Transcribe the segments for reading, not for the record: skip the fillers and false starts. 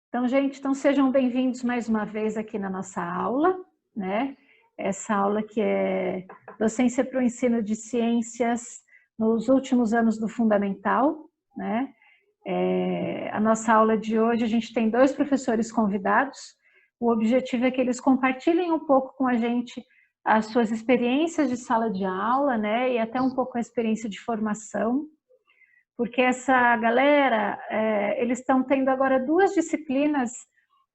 Então, gente, sejam bem-vindos mais uma vez aqui na nossa aula, né? Essa aula que é Docência para o Ensino de Ciências nos últimos anos do Fundamental, né? A nossa aula de hoje, a gente tem 2 professores convidados. O objetivo é que eles compartilhem um pouco com a gente as suas experiências de sala de aula, né? E até um pouco a experiência de formação. Porque essa galera, eles estão tendo agora 2 disciplinas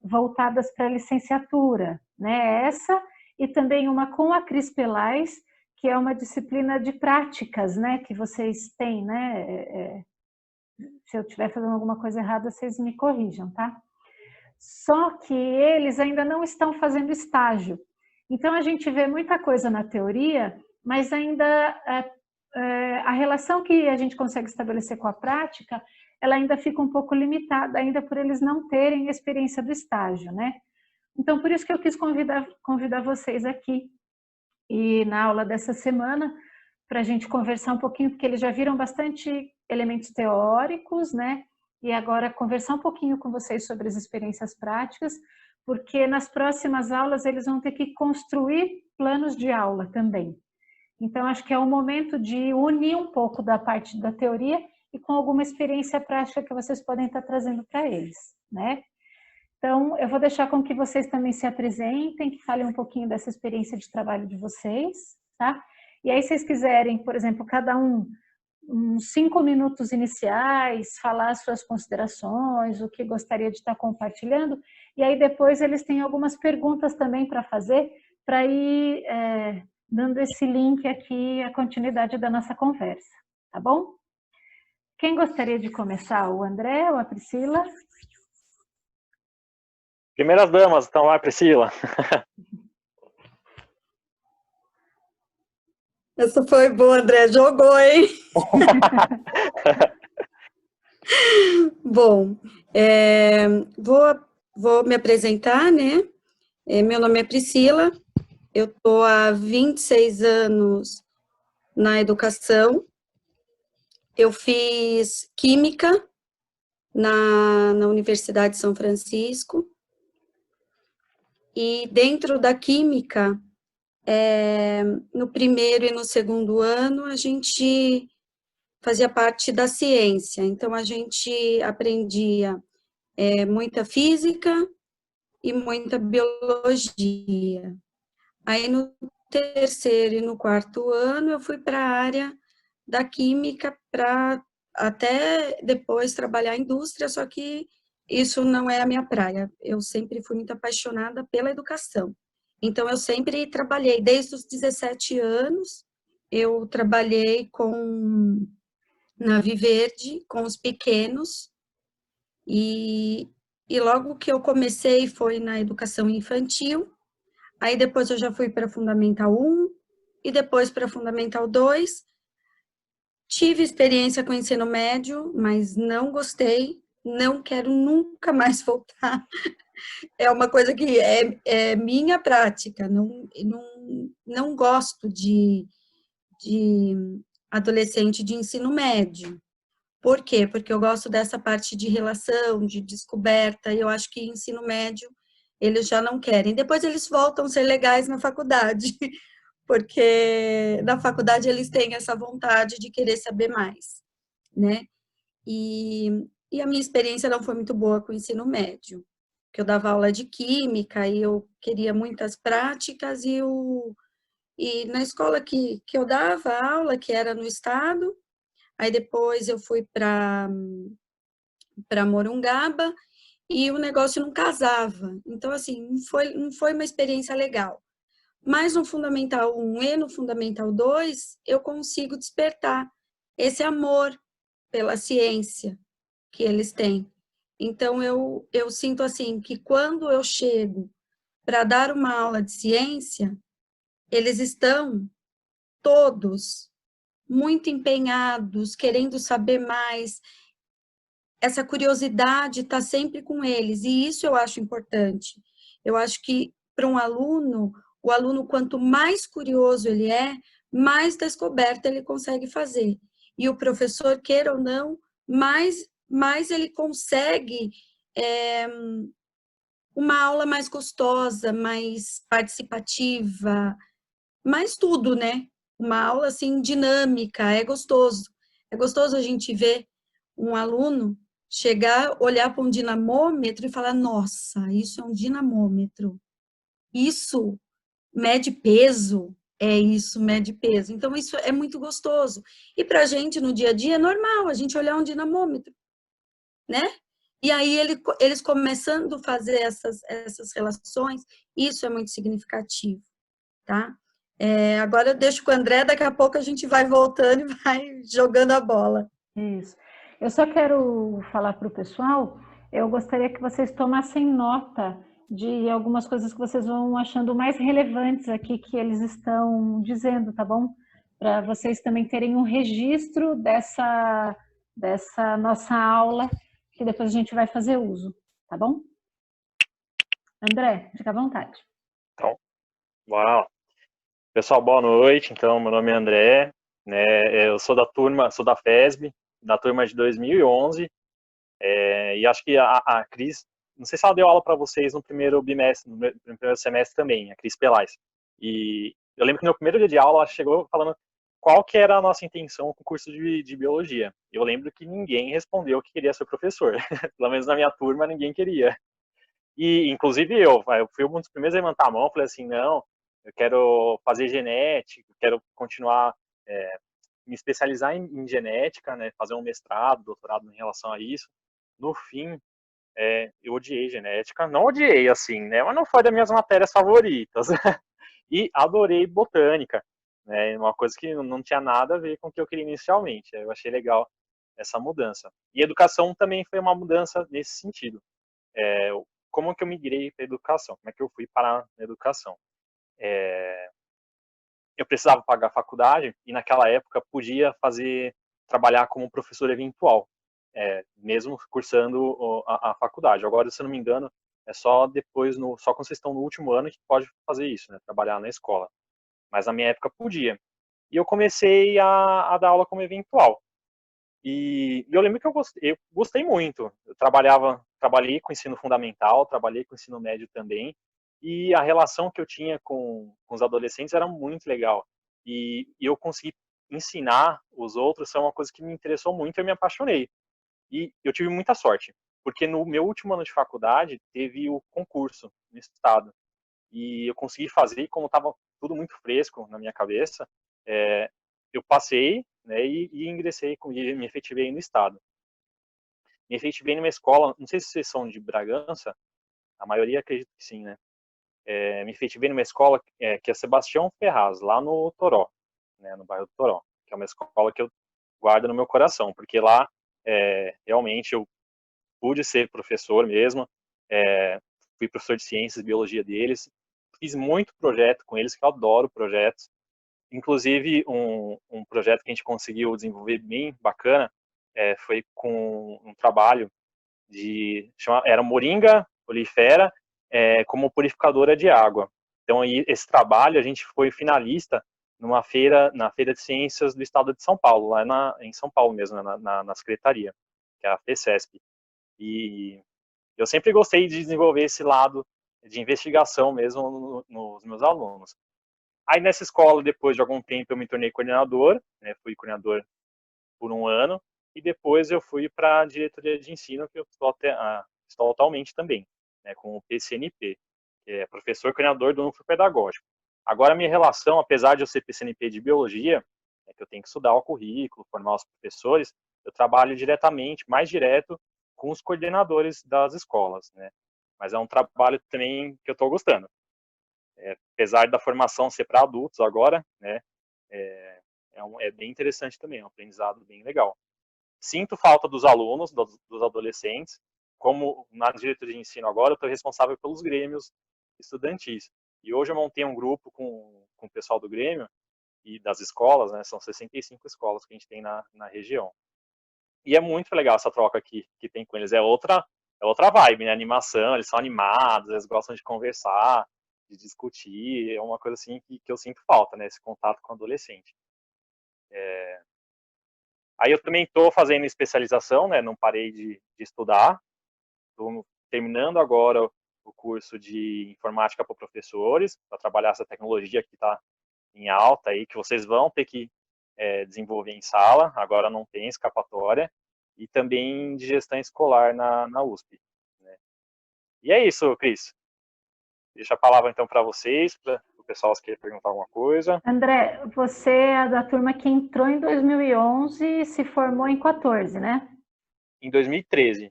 voltadas para a licenciatura, né? Essa e também uma com a Cris Pelais, que é uma disciplina de práticas, né? Que vocês têm, né? Se eu estiver fazendo alguma coisa errada, vocês me corrijam, tá? Só que eles ainda não estão fazendo estágio. Então, a gente vê muita coisa na teoria, mas ainda a relação que a gente consegue estabelecer com a prática, ela ainda fica um pouco limitada, ainda por eles não terem experiência do estágio, né? Então, por isso que eu quis convidar vocês aqui, e na aula dessa semana, para a gente conversar um pouquinho, porque eles já viram bastante elementos teóricos, né? E agora conversar um pouquinho com vocês sobre as experiências práticas, porque nas próximas aulas eles vão ter que construir planos de aula também. Então, acho que é o momento de unir um pouco da parte da teoria e com alguma experiência prática que vocês podem estar trazendo para eles, né? Então, eu vou deixar com que vocês também se apresentem, que falem um pouquinho dessa experiência de trabalho de vocês, tá? E aí, se vocês quiserem, por exemplo, cada um, uns 5 minutos iniciais, falar as suas considerações, o que gostaria de estar compartilhando, e aí depois eles têm algumas perguntas também para fazer, para ir dando esse link aqui, a continuidade da nossa conversa, tá bom? Quem gostaria de começar? O André ou a Priscila? Primeiras damas, então vai, Priscila. Essa foi boa, André, jogou, hein? Bom, vou me apresentar, né? Meu nome é Priscila, eu estou há 26 anos na educação, eu fiz Química na Universidade de São Francisco, e dentro da Química, no primeiro e no segundo ano, a gente fazia parte da ciência, então a gente aprendia muita física e muita biologia. Aí no terceiro e no quarto ano eu fui para a área da química para até depois trabalhar em indústria, só que isso não é a minha praia. Eu sempre fui muito apaixonada pela educação. Então eu sempre trabalhei, desde os 17 anos, eu trabalhei na Viverde, com os pequenos, e logo que eu comecei foi na educação infantil, aí depois eu já fui para Fundamental 1, e depois para Fundamental 2, tive experiência com ensino médio, mas não gostei, não quero nunca mais voltar, é uma coisa que é minha prática, não gosto de adolescente de ensino médio. Por quê? Porque eu gosto dessa parte de relação, de descoberta, e eu acho que ensino médio eles já não querem. Depois eles voltam a ser legais na faculdade, porque na faculdade eles têm essa vontade de querer saber mais, né? E a minha experiência não foi muito boa com o ensino médio, porque eu dava aula de química e eu queria muitas práticas, e na escola que eu dava aula, que era no estado, aí depois eu fui para Morungaba e o negócio não casava. Então, assim, não foi uma experiência legal. Mas no Fundamental 1 e no Fundamental 2, eu consigo despertar esse amor pela ciência que eles têm. Então, eu sinto, assim, que quando eu chego para dar uma aula de ciência, eles estão todos muito empenhados, querendo saber mais. Essa curiosidade está sempre com eles, e isso eu acho importante. Eu acho que, para um aluno, o aluno, quanto mais curioso ele é, mais descoberta ele consegue fazer. E o professor, queira ou não, mais ele consegue uma aula mais gostosa, mais participativa, mais tudo, né? Uma aula, assim, dinâmica, é gostoso. É gostoso a gente ver um aluno chegar, olhar para um dinamômetro e falar, nossa, isso é um dinamômetro. Isso mede peso, é isso, mede peso. Então, isso é muito gostoso. E para a gente, no dia a dia, é normal a gente olhar um dinamômetro, né? E aí, eles começando a fazer essas relações, isso é muito significativo, tá? Agora eu deixo com o André, daqui a pouco a gente vai voltando e vai jogando a bola. Isso. Eu só quero falar para o pessoal, eu gostaria que vocês tomassem nota de algumas coisas que vocês vão achando mais relevantes aqui que eles estão dizendo, tá bom? Para vocês também terem um registro dessa nossa aula, que depois a gente vai fazer uso, tá bom? André, fica à vontade. Então, bora lá. Pessoal, boa noite. Então, meu nome é André, né? Eu sou da FESB, da turma de 2011, e acho que a Cris, não sei se ela deu aula para vocês no primeiro bimestre, no primeiro semestre também, a Cris Pelais. E eu lembro que no primeiro dia de aula ela chegou falando qual que era a nossa intenção com o curso de biologia. Eu lembro que ninguém respondeu que queria ser professor. Pelo menos na minha turma ninguém queria. E, inclusive, eu fui um dos primeiros a levantar a mão, falei assim, não, eu quero fazer genética, quero continuar, me especializar em genética, né, fazer um mestrado, doutorado em relação a isso. No fim, eu odiei genética, não odiei, assim, né, mas não foi das minhas matérias favoritas. E adorei botânica, né, uma coisa que não tinha nada a ver com o que eu queria inicialmente. Eu achei legal essa mudança. E educação também foi uma mudança nesse sentido. É, como que eu migrei para educação? Como é que eu fui parar na educação? Eu precisava pagar a faculdade e naquela época podia trabalhar como professor eventual, mesmo cursando a faculdade. Agora, se eu não me engano, é só depois, só quando vocês estão no último ano que pode fazer isso, né? Trabalhar na escola. Mas na minha época podia. E eu comecei a dar aula como eventual. E eu lembro que eu gostei muito. Eu trabalhei com ensino fundamental, trabalhei com ensino médio também, e a relação que eu tinha com os adolescentes era muito legal. E eu consegui ensinar os outros, foi uma coisa que me interessou muito e eu me apaixonei. E eu tive muita sorte, porque no meu último ano de faculdade teve o concurso no estado. E eu consegui fazer, como estava tudo muito fresco na minha cabeça, eu passei, né, e ingressei, e me efetivei no estado. Me efetivei numa escola, não sei se vocês são de Bragança, a maioria acredito que sim, né? Me efetivei numa escola que é Sebastião Ferraz, lá no Toró, né, no bairro do Toró, que é uma escola que eu guardo no meu coração, porque lá realmente eu pude ser professor mesmo, fui professor de ciências e biologia deles, fiz muito projeto com eles, que eu adoro projetos. Inclusive, um projeto que a gente conseguiu desenvolver bem bacana foi com um trabalho era moringa oleifera como purificadora de água. Então, aí, esse trabalho, a gente foi finalista na Feira de Ciências do Estado de São Paulo, lá em São Paulo mesmo, né, na Secretaria, que é a FECESP. E eu sempre gostei de desenvolver esse lado de investigação mesmo nos meus alunos. Aí nessa escola, depois de algum tempo, eu me tornei coordenador, né, fui coordenador por um ano, e depois eu fui para a diretoria de ensino, que eu estou atualmente também, né, com o PCNP, que é professor coordenador do núcleo pedagógico. Agora, a minha relação, apesar de eu ser PCNP de biologia, que eu tenho que estudar o currículo, formar os professores, eu trabalho diretamente, mais direto, com os coordenadores das escolas, né? Mas é um trabalho também que eu estou gostando. Apesar da formação ser para adultos agora, né? É bem interessante também, é um aprendizado bem legal. Sinto falta dos alunos, dos adolescentes, como na diretoria de ensino agora, eu estou responsável pelos grêmios estudantis. E hoje eu montei um grupo com o pessoal do Grêmio e das escolas, né? São 65 escolas que a gente tem na região. E é muito legal essa troca que tem com eles. É outra vibe, né? Animação, eles são animados, eles gostam de conversar, de discutir. É uma coisa assim que eu sinto falta, né? Esse contato com o adolescente. Aí eu também estou fazendo especialização, né? Não parei de estudar. estou terminando agora o curso de informática para professores, para trabalhar essa tecnologia que está em alta aí, que vocês vão ter que desenvolver em sala, agora não tem escapatória, e também de gestão escolar na USP. Né? E é isso, Cris. Deixa a palavra então para vocês, para o pessoal que quer perguntar alguma coisa. André, você é da turma que entrou em 2011 e se formou em 14, né? Em 2013.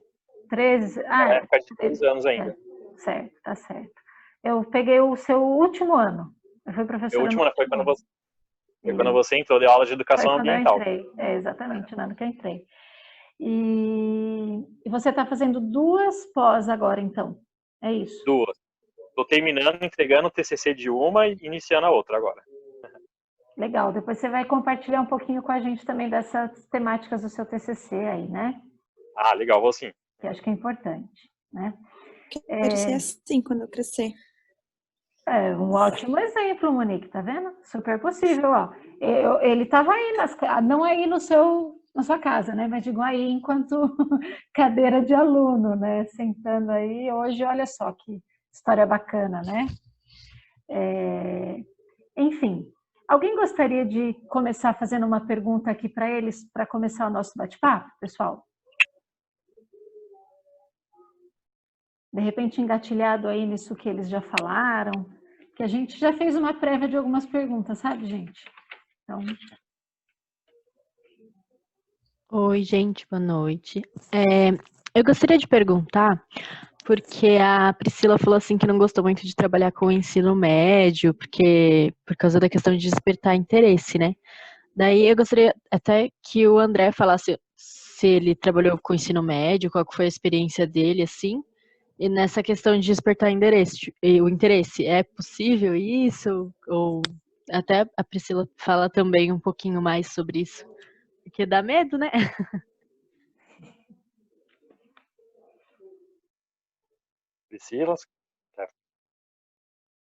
13? Na época de 2 anos ainda. Certo, tá certo. Eu peguei o seu último ano. Eu fui professora. O último ano foi quando você entrou, deu aula de educação ambiental. Eu entrei, exatamente, no ano que eu entrei. E você está fazendo 2 pós agora, então? É isso? 2. Estou terminando, entregando o TCC de uma e iniciando a outra agora. Legal, depois você vai compartilhar um pouquinho com a gente também dessas temáticas do seu TCC aí, né? Ah, legal, vou sim. Que acho que é importante, né? Quero ser assim quando eu crescer. É um ótimo exemplo, Monique, tá vendo? Super possível, ó. Ele estava aí, não aí na sua casa, né? Mas digo aí enquanto cadeira de aluno, né? Sentando aí. Hoje, olha só que história bacana, né? Enfim, alguém gostaria de começar fazendo uma pergunta aqui para eles, para começar o nosso bate-papo, pessoal? De repente engatilhado aí nisso que eles já falaram, que a gente já fez uma prévia de algumas perguntas, sabe, gente? Então... Oi, gente, boa noite. Eu gostaria de perguntar, porque a Priscila falou assim que não gostou muito de trabalhar com o ensino médio, por causa da questão de despertar interesse, né? Daí eu gostaria até que o André falasse se ele trabalhou com o ensino médio, qual que foi a experiência dele, assim. E nessa questão de despertar o interesse, é possível isso? Ou até a Priscila fala também um pouquinho mais sobre isso, porque dá medo, né? Priscila?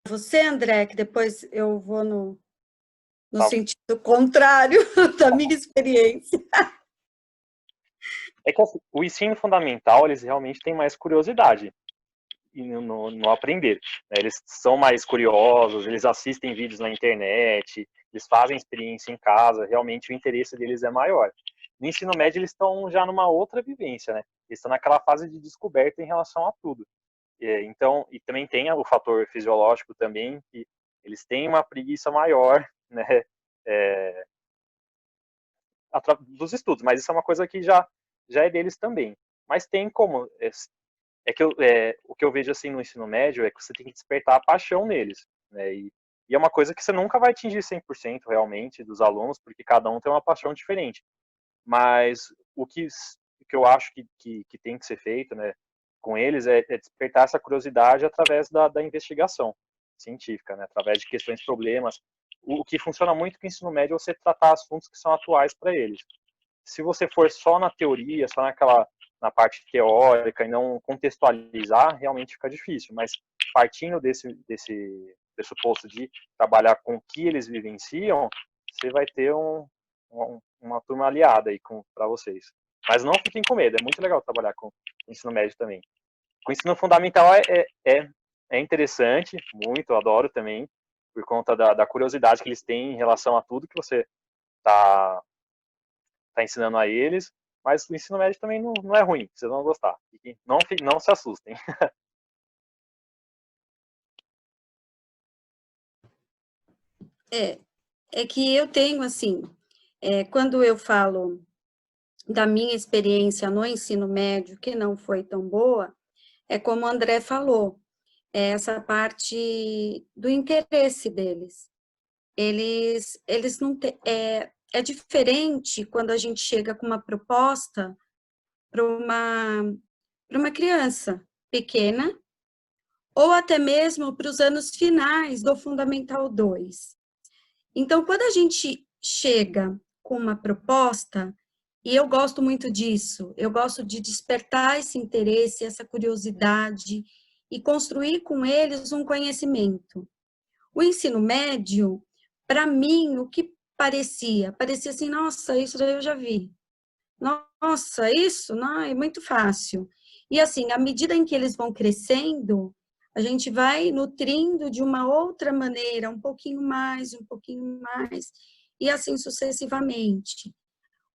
Você, André, que depois eu vou no sentido contrário da minha experiência. É que assim, o ensino fundamental, eles realmente têm mais curiosidade no aprender. Né? Eles são mais curiosos, eles assistem vídeos na internet, eles fazem experiência em casa, realmente o interesse deles é maior. No ensino médio, eles estão já numa outra vivência, né? Eles estão naquela fase de descoberta em relação a tudo. Então, e também tem o fator fisiológico também, que eles têm uma preguiça maior, né? Dos estudos, mas isso é uma coisa que já é deles também. Mas tem como... o que eu vejo assim no ensino médio é que você tem que despertar a paixão neles, né? E é uma coisa que você nunca vai atingir 100% realmente dos alunos, porque cada um tem uma paixão diferente. Mas o que eu acho que tem que ser feito, né, com eles é despertar essa curiosidade através da investigação científica, né, através de questões, problemas. O que funciona muito com o ensino médio é você tratar assuntos que são atuais para eles. Se você for só na teoria, só na parte teórica e não contextualizar, realmente fica difícil. Mas partindo desse pressuposto de trabalhar com o que eles vivenciam, você vai ter uma turma aliada aí para vocês. Mas não fiquem com medo, é muito legal trabalhar com ensino médio também. Com ensino fundamental é interessante, muito, eu adoro também, por conta da curiosidade que eles têm em relação a tudo que você está ensinando a eles, mas o ensino médio também não é ruim, vocês vão gostar. Não se assustem. É que eu tenho, assim, quando eu falo da minha experiência no ensino médio, que não foi tão boa, é como o André falou, essa parte do interesse deles. Eles não têm... É diferente quando a gente chega com uma proposta para uma criança pequena, ou até mesmo para os anos finais do Fundamental 2. Então, quando a gente chega com uma proposta, e eu gosto muito disso, eu gosto de despertar esse interesse, essa curiosidade, e construir com eles um conhecimento. O ensino médio, para mim, o que parecia assim, nossa, isso daí eu já vi. Nossa, isso não, é muito fácil. E assim, à medida em que eles vão crescendo, a gente vai nutrindo de uma outra maneira, um pouquinho mais, e assim sucessivamente.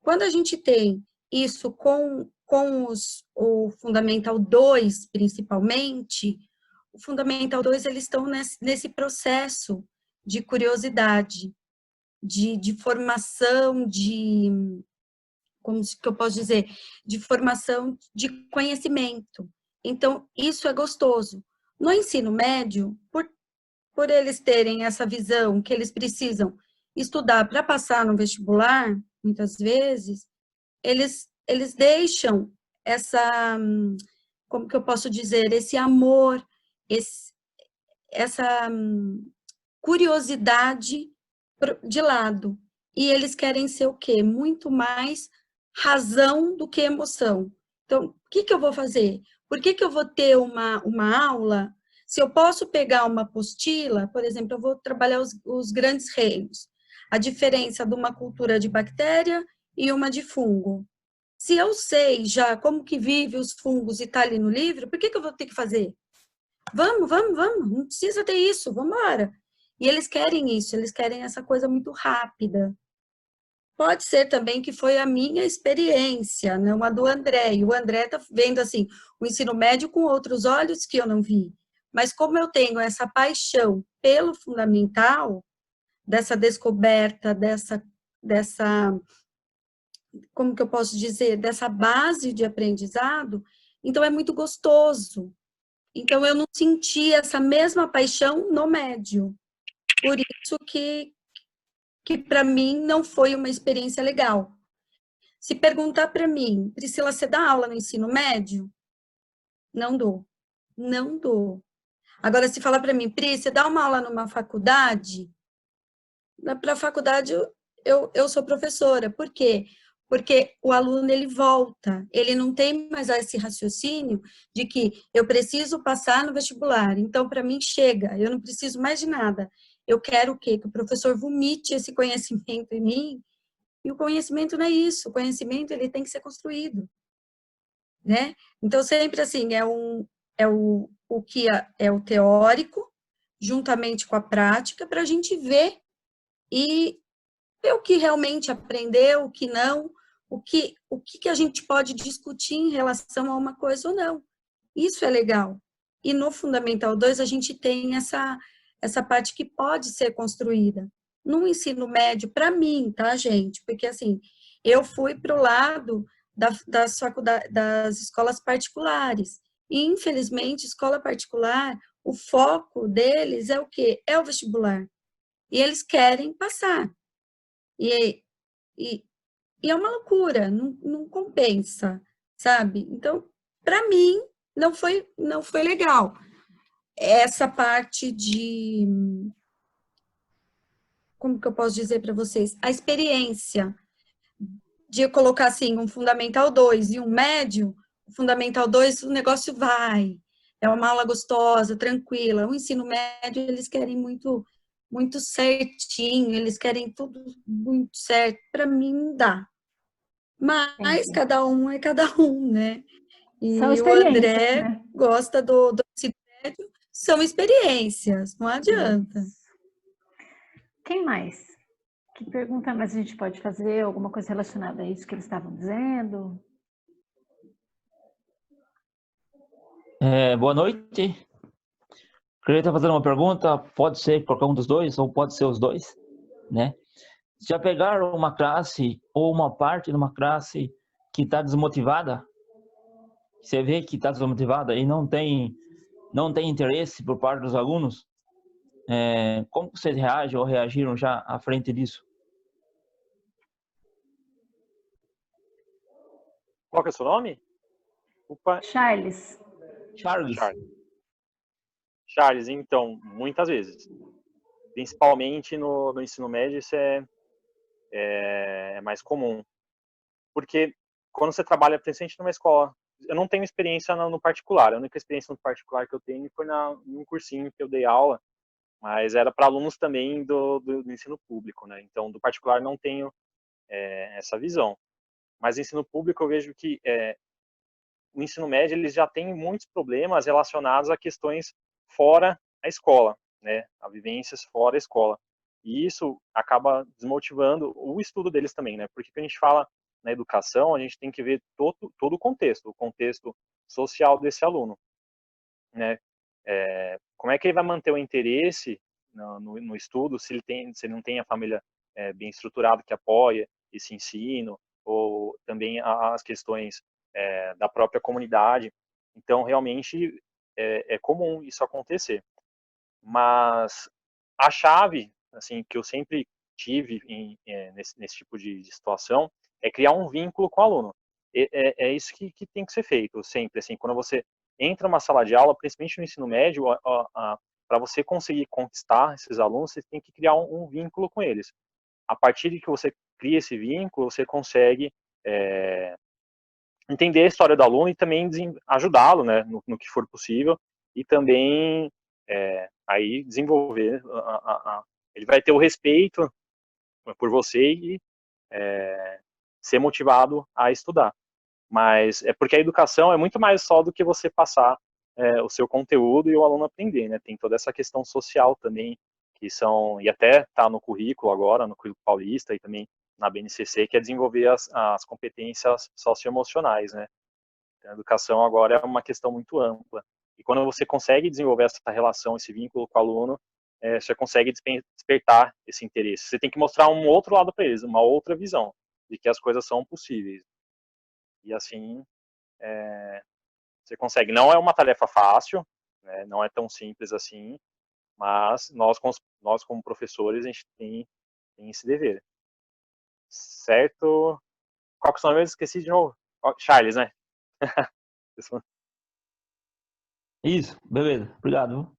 Quando a gente tem isso com o Fundamental 2, principalmente, o Fundamental 2, eles estão nesse processo de curiosidade, de formação, como que eu posso dizer, de formação de conhecimento. Então, isso é gostoso. No ensino médio, por eles terem essa visão que eles precisam estudar para passar no vestibular, muitas vezes, eles deixam essa, como que eu posso dizer, esse amor, essa curiosidade de lado. E eles querem ser o quê? Muito mais razão do que emoção. Então, o que eu vou fazer? Por que eu vou ter uma aula se eu posso pegar uma apostila, por exemplo, eu vou trabalhar os grandes reinos, a diferença de uma cultura de bactéria e uma de fungo. Se eu sei já como que vive os fungos e está ali no livro, por que eu vou ter que fazer? Vamos, não precisa ter isso, vamos embora. E eles querem isso, eles querem essa coisa muito rápida. Pode ser também que foi a minha experiência, não a do André. E o André está vendo assim, o ensino médio com outros olhos que eu não vi. Mas como eu tenho essa paixão pelo fundamental, dessa descoberta, dessa como que eu posso dizer, dessa base de aprendizado, então é muito gostoso. Então eu não senti essa mesma paixão no médio. Por isso que para mim não foi uma experiência legal. Se perguntar para mim, Priscila, você dá aula no ensino médio? Não dou. Não dou. Agora, se falar para mim, Pri, você dá uma aula numa faculdade? Para a faculdade, eu sou professora. Por quê? Porque o aluno, ele volta. Ele não tem mais esse raciocínio de que eu preciso passar no vestibular. Então, para mim, chega. Eu não preciso mais de nada. Eu quero o quê? Que o professor vomite esse conhecimento em mim. E o conhecimento não é isso. O conhecimento, ele tem que ser construído, né? Então, sempre assim, o que é o teórico, juntamente com a prática, para a gente ver e ver o que realmente aprendeu, o que não, o que a gente pode discutir em relação a uma coisa ou não. Isso é legal. E no Fundamental 2 a gente tem essa parte que pode ser construída. No ensino médio, para mim, tá, gente? Porque, assim, eu fui para o lado das faculdades, das escolas particulares. E, infelizmente, escola particular, o foco deles é o quê? É o vestibular. E eles querem passar. E, e, e é uma loucura, não compensa, sabe? Então, para mim, não foi legal. Essa parte de, como que eu posso dizer para vocês? A experiência de colocar, assim, um Fundamental 2 e um médio, o Fundamental 2, o negócio vai. É uma aula gostosa, tranquila. O ensino médio, eles querem muito certinho, eles querem tudo muito certo. Para mim, não dá. Mas Entendi. cada um é cada um, né? São E o experiências, André né? gosta do ensino médio, são experiências, não adianta. Quem mais? Que pergunta mais a gente pode fazer? Alguma coisa relacionada a isso que eles estavam dizendo? Boa noite. Queria estar fazendo uma pergunta, pode ser qualquer um dos dois, ou pode ser os dois, né? Já pegaram uma classe ou uma parte de uma classe que está desmotivada? Você vê que está desmotivada e não tem interesse por parte dos alunos? Como vocês reagem ou reagiram já à frente disso? Qual que é o seu nome? Opa, Charles, Charles? Charles, então, muitas vezes. Principalmente no ensino médio, isso é mais comum. Porque quando você trabalha, principalmente numa escola, eu não tenho experiência no particular. A única experiência no particular que eu tenho foi num cursinho que eu dei aula, mas era para alunos também do ensino público, né? Então, do particular não tenho essa visão. Mas no ensino público eu vejo que o ensino médio ele já tem muitos problemas relacionados a questões fora a escola, né, a vivências fora a escola. E isso acaba desmotivando o estudo deles também, né? Porque quando a gente fala na educação, a gente tem que ver todo o contexto social desse aluno, né? Como é que ele vai manter o interesse no estudo se ele não tem a família bem estruturada que apoia esse ensino, ou também as questões da própria comunidade. Então, realmente, é comum isso acontecer. Mas a chave, assim, que eu sempre tive nesse tipo de situação é criar um vínculo com o aluno. É isso que tem que ser feito sempre, assim, quando você entra numa sala de aula, principalmente no ensino médio, para você conseguir conquistar esses alunos, você tem que criar um vínculo com eles. A partir de que você cria esse vínculo, você consegue entender a história do aluno e também ajudá-lo, né, no que for possível, e também aí desenvolver, ele vai ter o respeito por você e ser motivado a estudar. Mas é porque a educação é muito mais só do que você passar o seu conteúdo e o aluno aprender, né? Tem toda essa questão social também, e até está no currículo agora, no currículo paulista e também na BNCC, que é desenvolver as competências socioemocionais, né? A educação agora é uma questão muito ampla. E quando você consegue desenvolver essa relação, esse vínculo com o aluno, você consegue despertar esse interesse. Você tem que mostrar um outro lado para eles, uma outra visão de que as coisas são possíveis. E assim, você consegue. Não é uma tarefa fácil, né? Não é tão simples assim, mas nós como professores, a gente tem esse dever. Certo? Qual que é o seu nome? Eu esqueci de novo. Charles, né? Isso, beleza. Obrigado.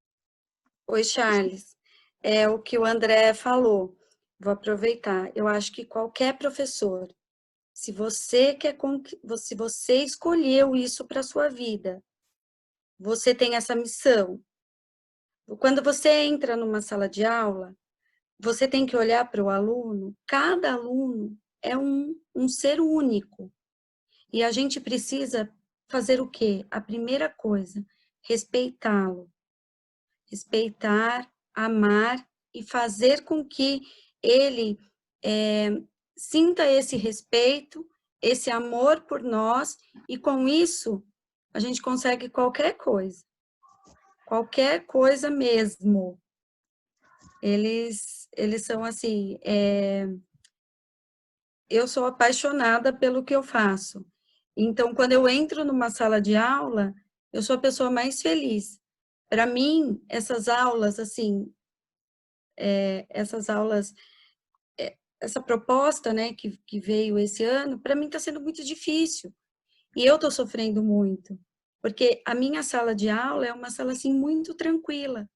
Oi, Charles. É o que o André falou. Vou aproveitar. Eu acho que qualquer professor, se você escolheu isso para sua vida, você tem essa missão. Quando você entra numa sala de aula, você tem que olhar para o aluno. Cada aluno é um ser único. E a gente precisa fazer o quê? A primeira coisa, respeitá-lo. Respeitar, amar e fazer com que ele sinta esse respeito, esse amor por nós, e com isso a gente consegue qualquer coisa mesmo. Eles são assim, eu sou apaixonada pelo que eu faço. Então, quando eu entro numa sala de aula, eu sou a pessoa mais feliz. Para mim, essas aulas, assim, essa proposta, né, que veio esse ano, para mim está sendo muito difícil. E eu estou sofrendo muito, porque a minha sala de aula é uma sala, assim, muito tranquila.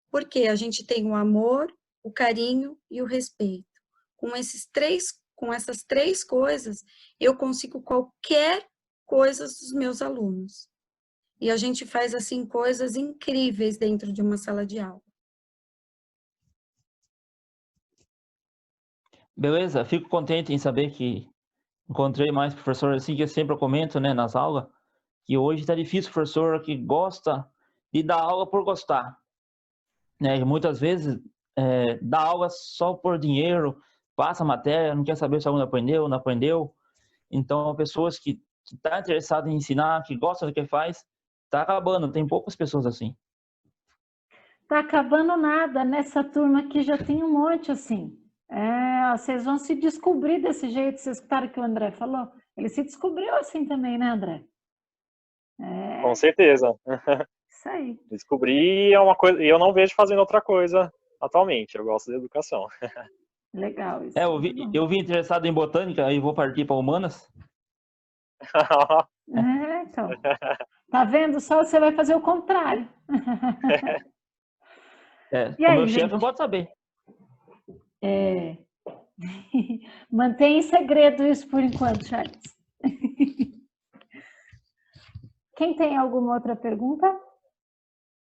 Porque a gente tem o amor, o carinho e o respeito. Com essas três coisas, eu consigo qualquer coisa dos meus alunos. E a gente faz, assim, coisas incríveis dentro de uma sala de aula. Beleza, fico contente em saber que encontrei mais professores assim, que eu sempre comento, né, nas aulas, que hoje está difícil professor que gosta de dar aula por gostar, né? E muitas vezes dá aula só por dinheiro, passa a matéria, não quer saber se o aluno aprendeu ou não aprendeu. Então, pessoas que estão interessadas em ensinar, que gostam do que faz, está acabando. Tem poucas pessoas assim. Tá acabando nada. Nessa turma aqui já tem um monte assim. Vocês vão se descobrir desse jeito. Vocês escutaram o que o André falou? Ele se descobriu assim também, né, André? Com certeza. Isso aí. Descobrir é uma coisa, e eu não vejo fazendo outra coisa atualmente. Eu gosto de educação. Legal isso. Eu vi interessado em botânica, aí vou partir para humanas. Então. Tá vendo? Só você vai fazer o contrário. E aí, o meu chefe não pode saber. Mantém em segredo isso por enquanto, Charles. Quem tem alguma outra pergunta?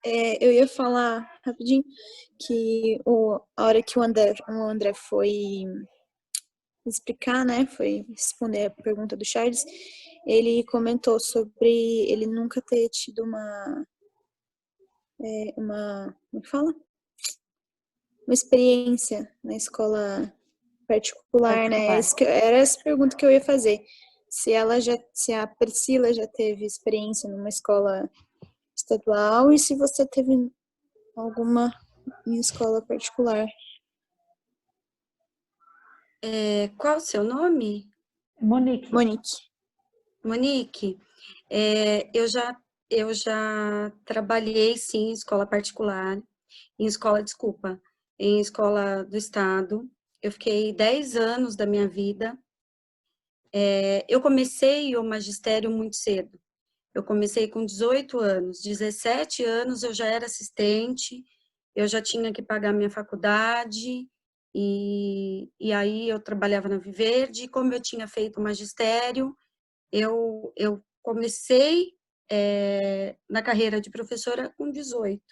Eu ia falar rapidinho que a hora que o André foi explicar, né, foi responder a pergunta do Charles, ele comentou sobre ele nunca ter tido como que fala? Uma experiência na escola particular, né? Era essa pergunta que eu ia fazer. Se a Priscila já teve experiência numa escola estadual e se você teve alguma em escola particular. Qual o seu nome? Monique. Monique, eu já trabalhei, sim, em escola particular, em escola do estado. Eu fiquei 10 anos da minha vida. Eu comecei o magistério muito cedo. Eu comecei com 18 anos, 17 anos eu já era assistente, eu já tinha que pagar minha faculdade, e aí eu trabalhava na Viverde. Como eu tinha feito o magistério, eu comecei na carreira de professora com 18.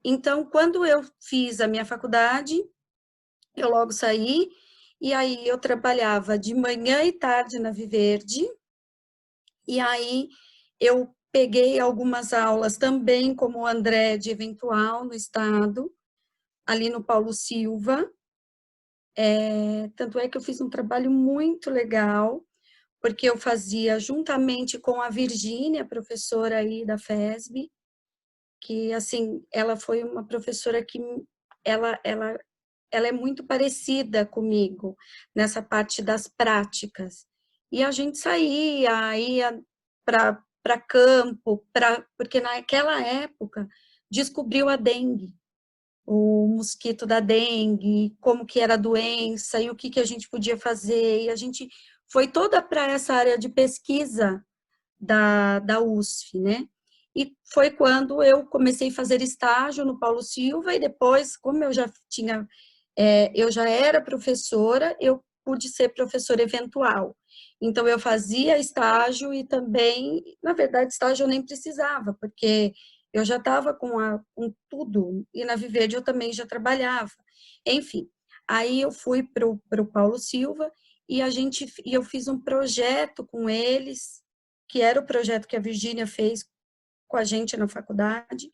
Então, quando eu fiz a minha faculdade, eu logo saí, e aí eu trabalhava de manhã e tarde na Viverde, e aí eu peguei algumas aulas também, como o André de Eventual, no estado, ali no Paulo Silva. Tanto é que eu fiz um trabalho muito legal, porque eu fazia juntamente com a Virgínia, professora aí da FESB, que, assim, ela foi uma professora que ela é muito parecida comigo nessa parte das práticas. E a gente ia para campo, porque naquela época descobriu a dengue, o mosquito da dengue, como que era a doença e o que a gente podia fazer. E a gente foi toda para essa área de pesquisa da USF, né? E foi quando eu comecei a fazer estágio no Paulo Silva, e depois, como eu já era professora, eu pude ser professora eventual. Então, eu fazia estágio e também, na verdade, estágio eu nem precisava, porque eu já estava com tudo, e na Viverde eu também já trabalhava. Enfim, aí eu fui para o Paulo Silva, e eu fiz um projeto com eles, que era o projeto que a Virgínia fez com a gente na faculdade.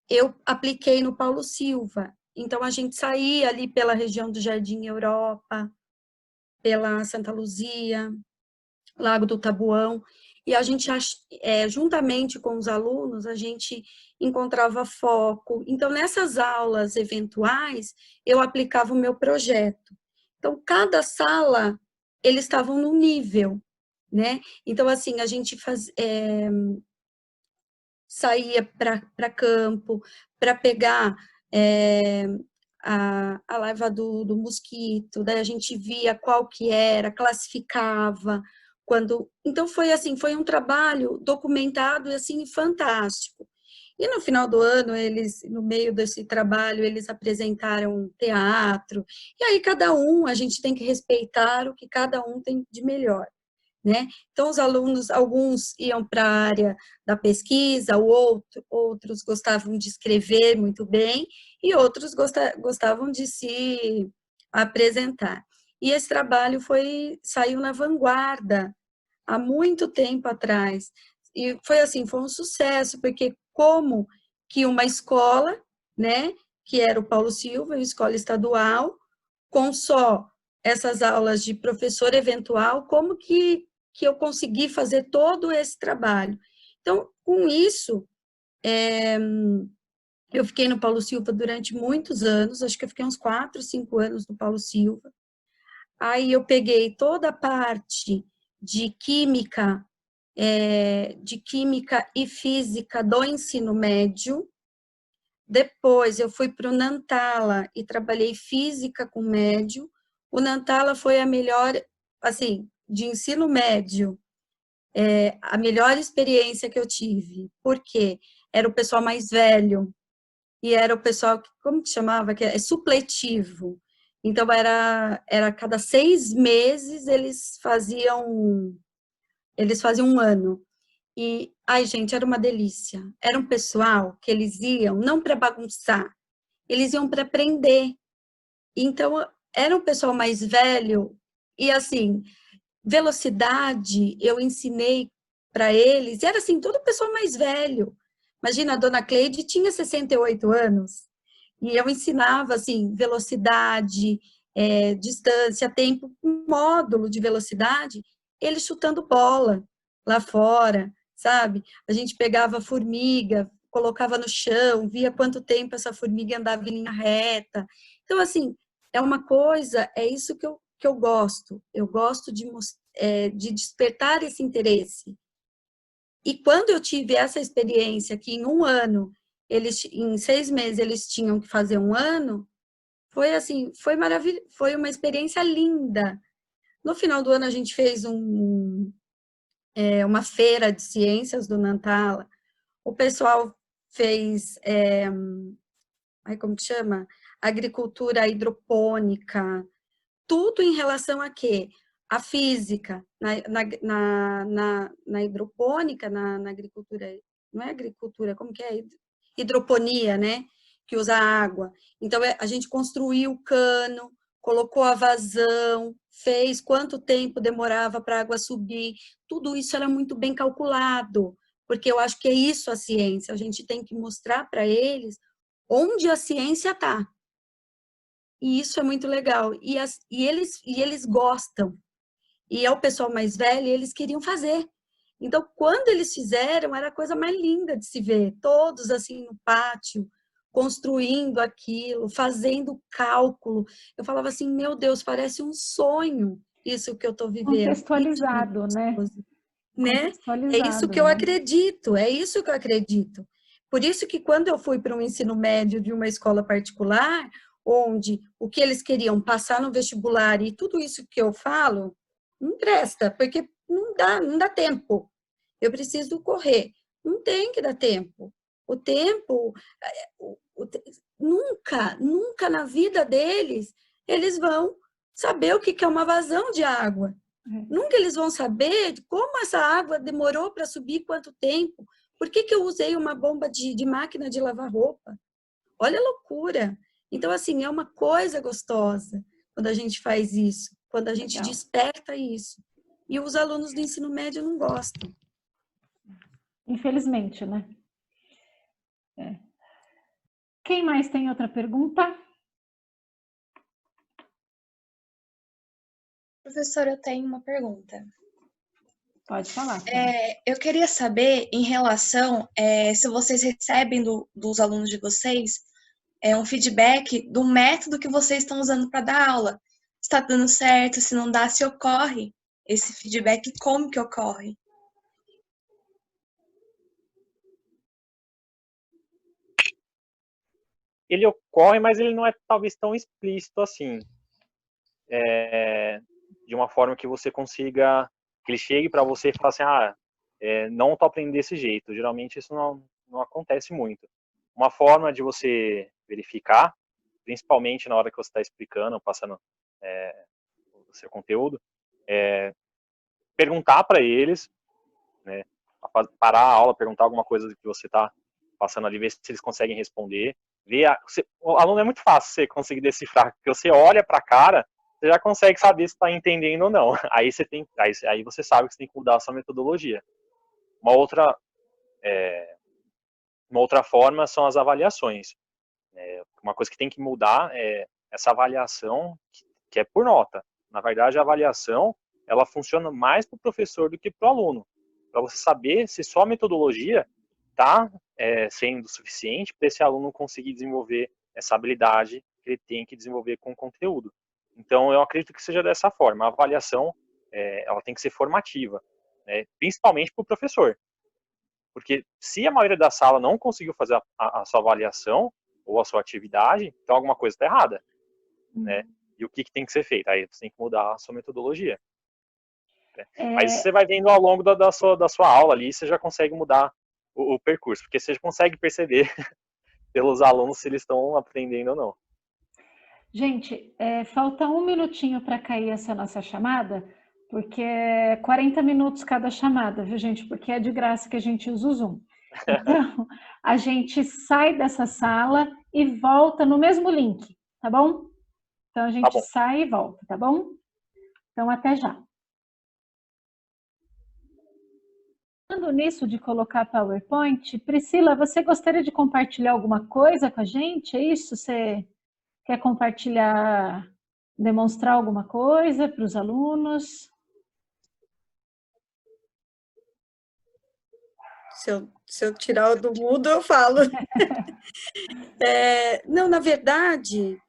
Eu apliquei no Paulo Silva. Então, a gente saía ali pela região do Jardim Europa, pela Santa Luzia, Lago do Tabuão, e a gente, juntamente com os alunos, a gente encontrava foco. Então, nessas aulas eventuais, eu aplicava o meu projeto. Então, cada sala, eles estavam num nível, né? Então, assim, a gente saía para campo, para pegar a larva do mosquito, daí a gente via qual que era, classificava. Então, foi assim, foi um trabalho documentado e assim, fantástico. E no final do ano, no meio desse trabalho, eles apresentaram um teatro, e aí a gente tem que respeitar o que cada um tem de melhor, né? Então, os alunos, alguns iam para a área da pesquisa, outros gostavam de escrever muito bem, e outros gostavam de se apresentar. E esse trabalho saiu na Vanguarda, há muito tempo atrás. E foi assim, foi um sucesso, porque como que uma escola, né, que era o Paulo Silva, uma escola estadual, com só essas aulas de professor eventual, como que eu consegui fazer todo esse trabalho. Então, com isso, eu fiquei no Paulo Silva durante muitos anos, acho que eu fiquei uns 4, 5 anos no Paulo Silva. Aí eu peguei toda a parte de química e física do ensino médio. Depois eu fui para o Nantala e trabalhei física com médio. O Nantala foi a melhor, assim, de ensino médio, a melhor experiência que eu tive, porque era o pessoal mais velho, e era o pessoal, como que chamava? Que é supletivo. Então, era cada 6 meses eles faziam um ano. E, ai, gente, era uma delícia. Era um pessoal que eles iam não para bagunçar, eles iam para aprender. Então, era um pessoal mais velho, e assim, Velocidade, eu ensinei para eles, era assim, todo pessoal mais velho. Imagina, a dona Cleide tinha 68 anos, e eu ensinava, assim, velocidade, distância, tempo, um módulo de velocidade, eles chutando bola lá fora, sabe? A gente pegava a formiga, colocava no chão, via quanto tempo essa formiga andava em linha reta. Então, assim, é uma coisa, é isso que eu gosto. Eu gosto de despertar esse interesse. E quando eu tive essa experiência, que em um ano, em 6 meses, eles tinham que fazer um ano, foi assim, foi maravilhoso, foi uma experiência linda. No final do ano, a gente fez uma feira de ciências do Nantala. O pessoal fez, como que chama? Agricultura hidropônica, tudo em relação a quê? A física, na hidropônica, na agricultura, não é agricultura, como que é? Hidroponia, né? Que usa água. Então, a gente construiu o cano, colocou a vazão, fez quanto tempo demorava para a água subir, tudo isso era muito bem calculado, porque eu acho que é isso a ciência, a gente tem que mostrar para eles onde a ciência está. E isso é muito legal. E eles gostam. E é o pessoal mais velho, e eles queriam fazer. Então, quando eles fizeram, era a coisa mais linda de se ver. Todos assim no pátio, construindo aquilo, fazendo cálculo. Eu falava assim, meu Deus, parece um sonho isso que eu estou vivendo. Contextualizado, né? Né? É isso Contextualizado, que eu né? acredito, é isso que eu acredito. Por isso que quando eu fui para um ensino médio de uma escola particular, onde o que eles queriam passar no vestibular e tudo isso que eu falo, não presta, porque não dá tempo. Eu preciso correr. Não tem que dar tempo. O tempo, nunca na vida deles, eles vão saber o que é uma vazão de água. Nunca eles vão saber como essa água demorou para subir, quanto tempo. Por que eu usei uma bomba de máquina de lavar roupa? Olha a loucura. Então, assim, é uma coisa gostosa quando a gente faz isso, quando a gente Legal. desperta isso. E os alunos do ensino médio não gostam. Infelizmente, né? Quem mais tem outra pergunta? Professora, eu tenho uma pergunta. Pode falar. Eu queria saber, em relação, se vocês recebem dos alunos de vocês um feedback do método que vocês estão usando para dar aula. Se está dando certo, se não dá, se ocorre esse feedback, como que ocorre? Ele ocorre, mas ele não é talvez tão explícito assim. De uma forma que você consiga, que ele chegue para você e fale assim, não estou aprendendo desse jeito. Geralmente isso não acontece muito. Uma forma de você verificar, principalmente na hora que você está explicando, passando o seu conteúdo, perguntar para eles, né, parar a aula, perguntar alguma coisa que você está passando ali, ver se eles conseguem responder. O aluno é muito fácil você conseguir decifrar, porque você olha para a cara, você já consegue saber se está entendendo ou não. Aí você sabe que você tem que mudar a sua metodologia. Uma outra forma são as avaliações. Uma coisa que tem que mudar é essa avaliação que é por nota. Na verdade, a avaliação ela funciona mais para o professor do que para o aluno, para você saber se sua metodologia está sendo suficiente para esse aluno conseguir desenvolver essa habilidade que ele tem que desenvolver com o conteúdo. Então, eu acredito que seja dessa forma. A avaliação ela tem que ser formativa, né? Principalmente para o professor. Porque se a maioria da sala não conseguiu fazer a sua avaliação ou a sua atividade, então alguma coisa está errada, né? E o que tem que ser feito? Aí você tem que mudar a sua metodologia. Mas você vai vendo ao longo da sua aula ali, você já consegue mudar o percurso, porque você consegue perceber pelos alunos se eles estão aprendendo ou não. Gente, falta um minutinho para cair essa nossa chamada, porque é 40 minutos cada chamada, viu, gente? Porque é de graça que a gente usa o Zoom. Então, a gente sai dessa sala e volta no mesmo link, tá bom? Então, a gente sai e volta, tá bom? Então, até já. Falando nisso de colocar PowerPoint, Priscila, você gostaria de compartilhar alguma coisa com a gente? É isso? Você quer compartilhar, demonstrar alguma coisa para os alunos? Se eu tirar o do mudo, eu falo. Não, na verdade,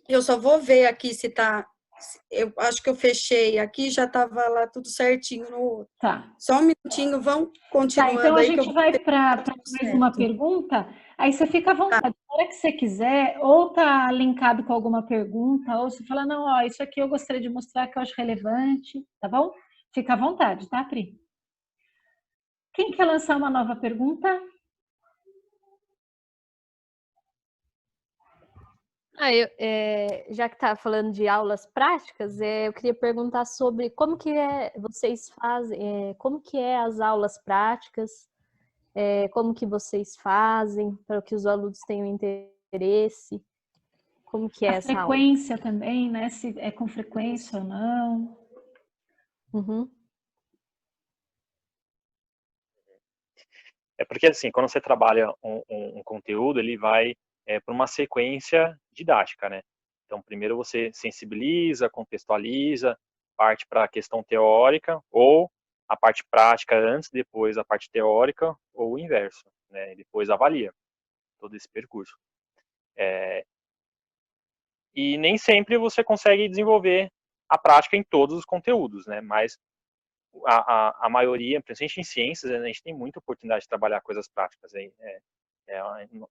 eu só vou ver aqui se está. Eu acho que eu fechei aqui, já estava lá tudo certinho no outro. Tá. Só um minutinho, vão Tá, continuando então a aí que eu gente vou vai ver para se tá tudo mais uma certo. pergunta. Aí você fica à vontade. Na hora que você quiser, ou tá linkado com alguma pergunta, ou você fala, não, ó, isso aqui eu gostaria de mostrar que eu acho relevante, tá bom? Fica à vontade, tá, Pri? Quem quer lançar uma nova pergunta? Já que está falando de aulas práticas, eu queria perguntar sobre como que vocês fazem, como que é as aulas práticas, como que vocês fazem para que os alunos tenham interesse, como que é A essa aula? frequência também, né? Se é com frequência ou não. Uhum. É porque, assim, quando você trabalha um conteúdo, ele vai para uma sequência didática, né? Então, primeiro você sensibiliza, contextualiza, parte para a questão teórica, ou a parte prática antes, depois a parte teórica, ou o inverso, né? E depois avalia todo esse percurso. E nem sempre você consegue desenvolver a prática em todos os conteúdos, né? Mas a maioria, principalmente em ciências, a gente tem muita oportunidade de trabalhar coisas práticas.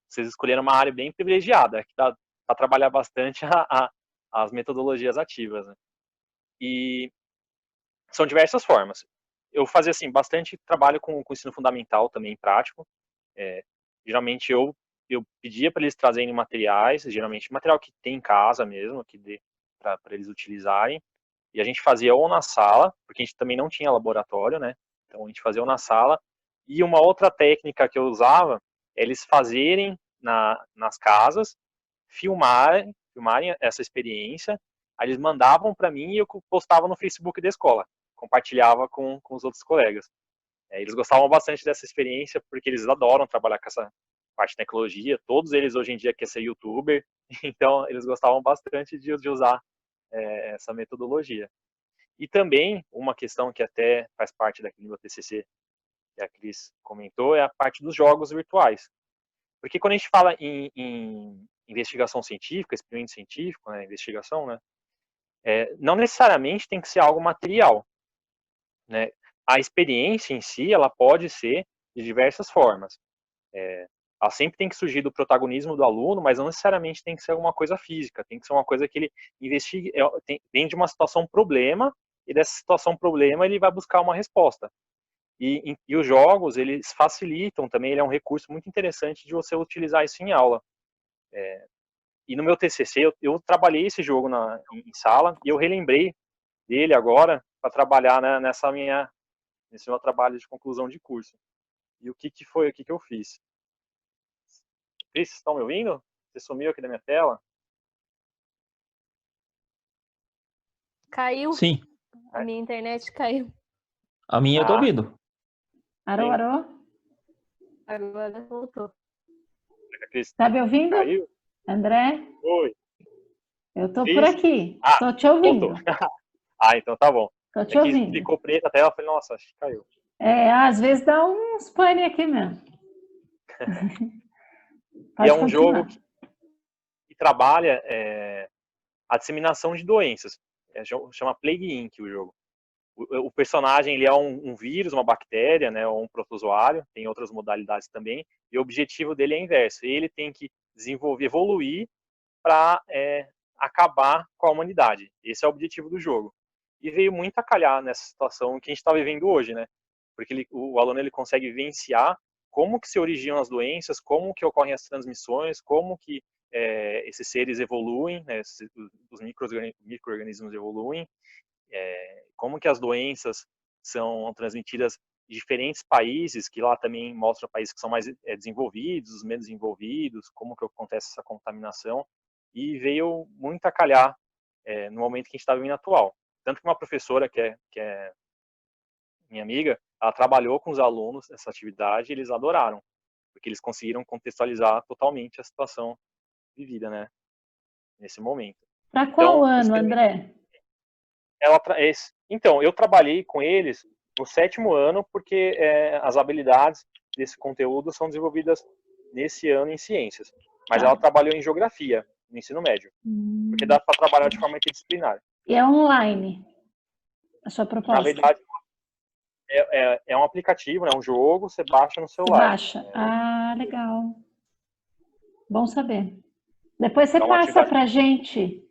Vocês escolheram uma área bem privilegiada, que dá para trabalhar bastante as metodologias ativas. Né? E são diversas formas. Eu fazia assim, bastante trabalho com ensino fundamental também prático. Geralmente eu pedia para eles trazerem materiais, geralmente material que tem em casa mesmo, que dê para eles utilizarem. E a gente fazia ou na sala, porque a gente também não tinha laboratório, né? Então a gente fazia ou na sala. E uma outra técnica que eu usava é eles fazerem nas casas, filmarem essa experiência, aí eles mandavam para mim e eu postava no Facebook da escola, compartilhava com os outros colegas. Eles gostavam bastante dessa experiência porque eles adoram trabalhar com essa parte de tecnologia. Todos eles hoje em dia querem ser youtuber, então eles gostavam bastante de usar essa metodologia. E também, uma questão que até faz parte daquele meu TCC, que a Cris comentou, é a parte dos jogos virtuais. Porque quando a gente fala em investigação científica, experimento científico, né, investigação, né, não necessariamente tem que ser algo material. Né? A experiência em si, ela pode ser de diversas formas. Ela sempre tem que surgir do protagonismo do aluno, mas não necessariamente tem que ser alguma coisa física, tem que ser uma coisa que ele investigue, vem de uma situação problema, e dessa situação problema ele vai buscar uma resposta. E os jogos, eles facilitam também, ele é um recurso muito interessante de você utilizar isso em aula. E no meu TCC, eu trabalhei esse jogo em sala, e eu relembrei dele agora para trabalhar, né, nesse meu trabalho de conclusão de curso. E o que eu fiz? Cris, vocês estão me ouvindo? Você sumiu aqui da minha tela? Caiu, Sim, a minha internet caiu. a minha eu tô ouvindo. Arô, arô? Agora voltou. Cris, Tá me ouvindo? caiu? André? Oi. Eu tô por Cris? aqui. Ah, Tô te ouvindo. voltou. Ah, então tá bom. Tô te É que ouvindo. ficou preta a tela, eu falei, nossa, acho que caiu. Às vezes dá uns pane aqui mesmo. E Pode é um continuar. jogo que trabalha a disseminação de doenças. Chama Plague Inc. o jogo. O personagem ele é um vírus, uma bactéria, né, ou um protozoário, tem outras modalidades também, e o objetivo dele é inverso. Ele tem que desenvolver, evoluir para acabar com a humanidade. Esse é o objetivo do jogo. E veio muito a calhar nessa situação que a gente está vivendo hoje, né? Porque o aluno ele consegue vivenciar como que se originam as doenças, como que ocorrem as transmissões, como que esses seres evoluem, né, os micro-organismos evoluem, como que as doenças são transmitidas em diferentes países, que lá também mostra países que são mais desenvolvidos, os menos desenvolvidos, como que acontece essa contaminação, e veio muito a calhar no momento que a gente está vivendo atual. Tanto que uma professora que é minha amiga, ela trabalhou com os alunos nessa atividade e eles adoraram, porque eles conseguiram contextualizar totalmente a situação vivida, né, nesse momento. Para qual Então, ano, André? Então, eu trabalhei com eles no 7º ano, porque as habilidades desse conteúdo são desenvolvidas nesse ano em ciências. Mas ela trabalhou em geografia, no ensino médio, porque dá para trabalhar de forma interdisciplinar. E é online a sua proposta? Na verdade, é um aplicativo, né, um jogo, você baixa no celular. Baixa. Ah, legal. Bom saber. Depois você É uma passa atividade- para a gente.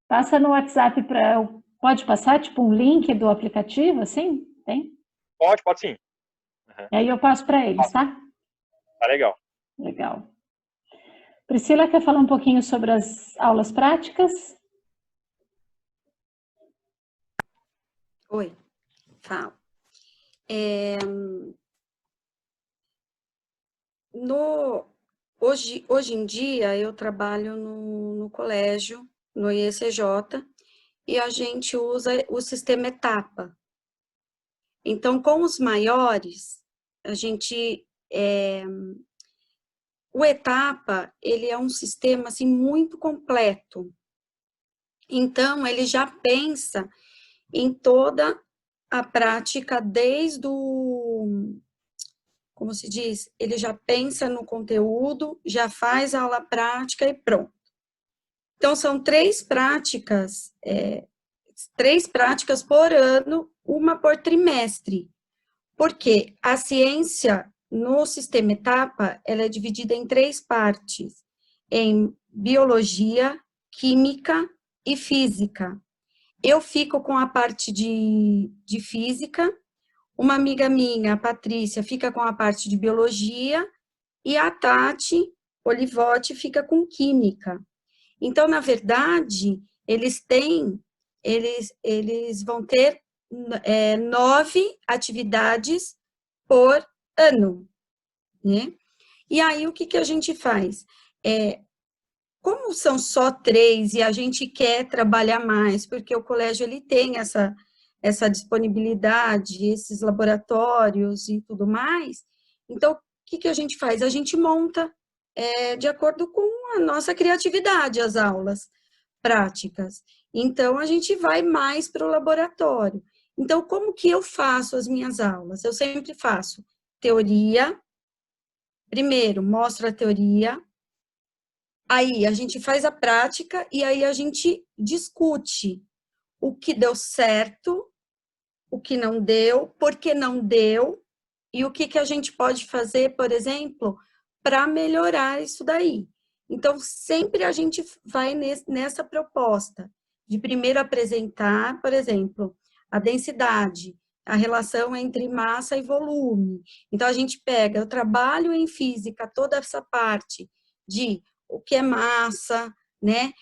Passa no WhatsApp para... Pode passar, tipo, um link do aplicativo, assim? Tem? Pode sim. E aí eu passo para eles, tá? Tá legal. Legal. Priscila, quer falar um pouquinho sobre as aulas práticas? Oi, falo. Hoje em dia, eu trabalho no colégio, no IECJ, e a gente usa o sistema etapa. Então, com os maiores, a gente... o etapa, ele é um sistema, assim, muito completo. Então, ele já pensa em toda a prática desde o... Como se diz? Ele já pensa no conteúdo, já faz a aula prática e pronto. Então, são 3 práticas por ano, uma por trimestre. Porque a ciência, no sistema etapa, ela é dividida em 3 partes, em biologia, química e física. Eu fico com a parte de física, uma amiga minha, a Patrícia, fica com a parte de biologia, e a Tati Olivotti fica com química. Então, na verdade, eles vão ter 9 atividades por ano, né? E aí, o que a gente faz? Como são só 3 e a gente quer trabalhar mais, porque o colégio ele tem essa disponibilidade, esses laboratórios e tudo mais, então, o que a gente faz? A gente monta de acordo com a nossa criatividade as aulas práticas. Então, a gente vai mais para o laboratório. Então, como que eu faço as minhas aulas? Eu sempre faço teoria, primeiro mostro a teoria, aí a gente faz a prática e aí a gente discute o que deu certo, o que não deu, por que não deu, e o que a gente pode fazer, por exemplo, para melhorar isso daí. Então, sempre a gente vai nessa proposta de primeiro apresentar, por exemplo, a densidade, a relação entre massa e volume. Então, a gente pega, eu trabalho em física toda essa parte de o que é massa, né?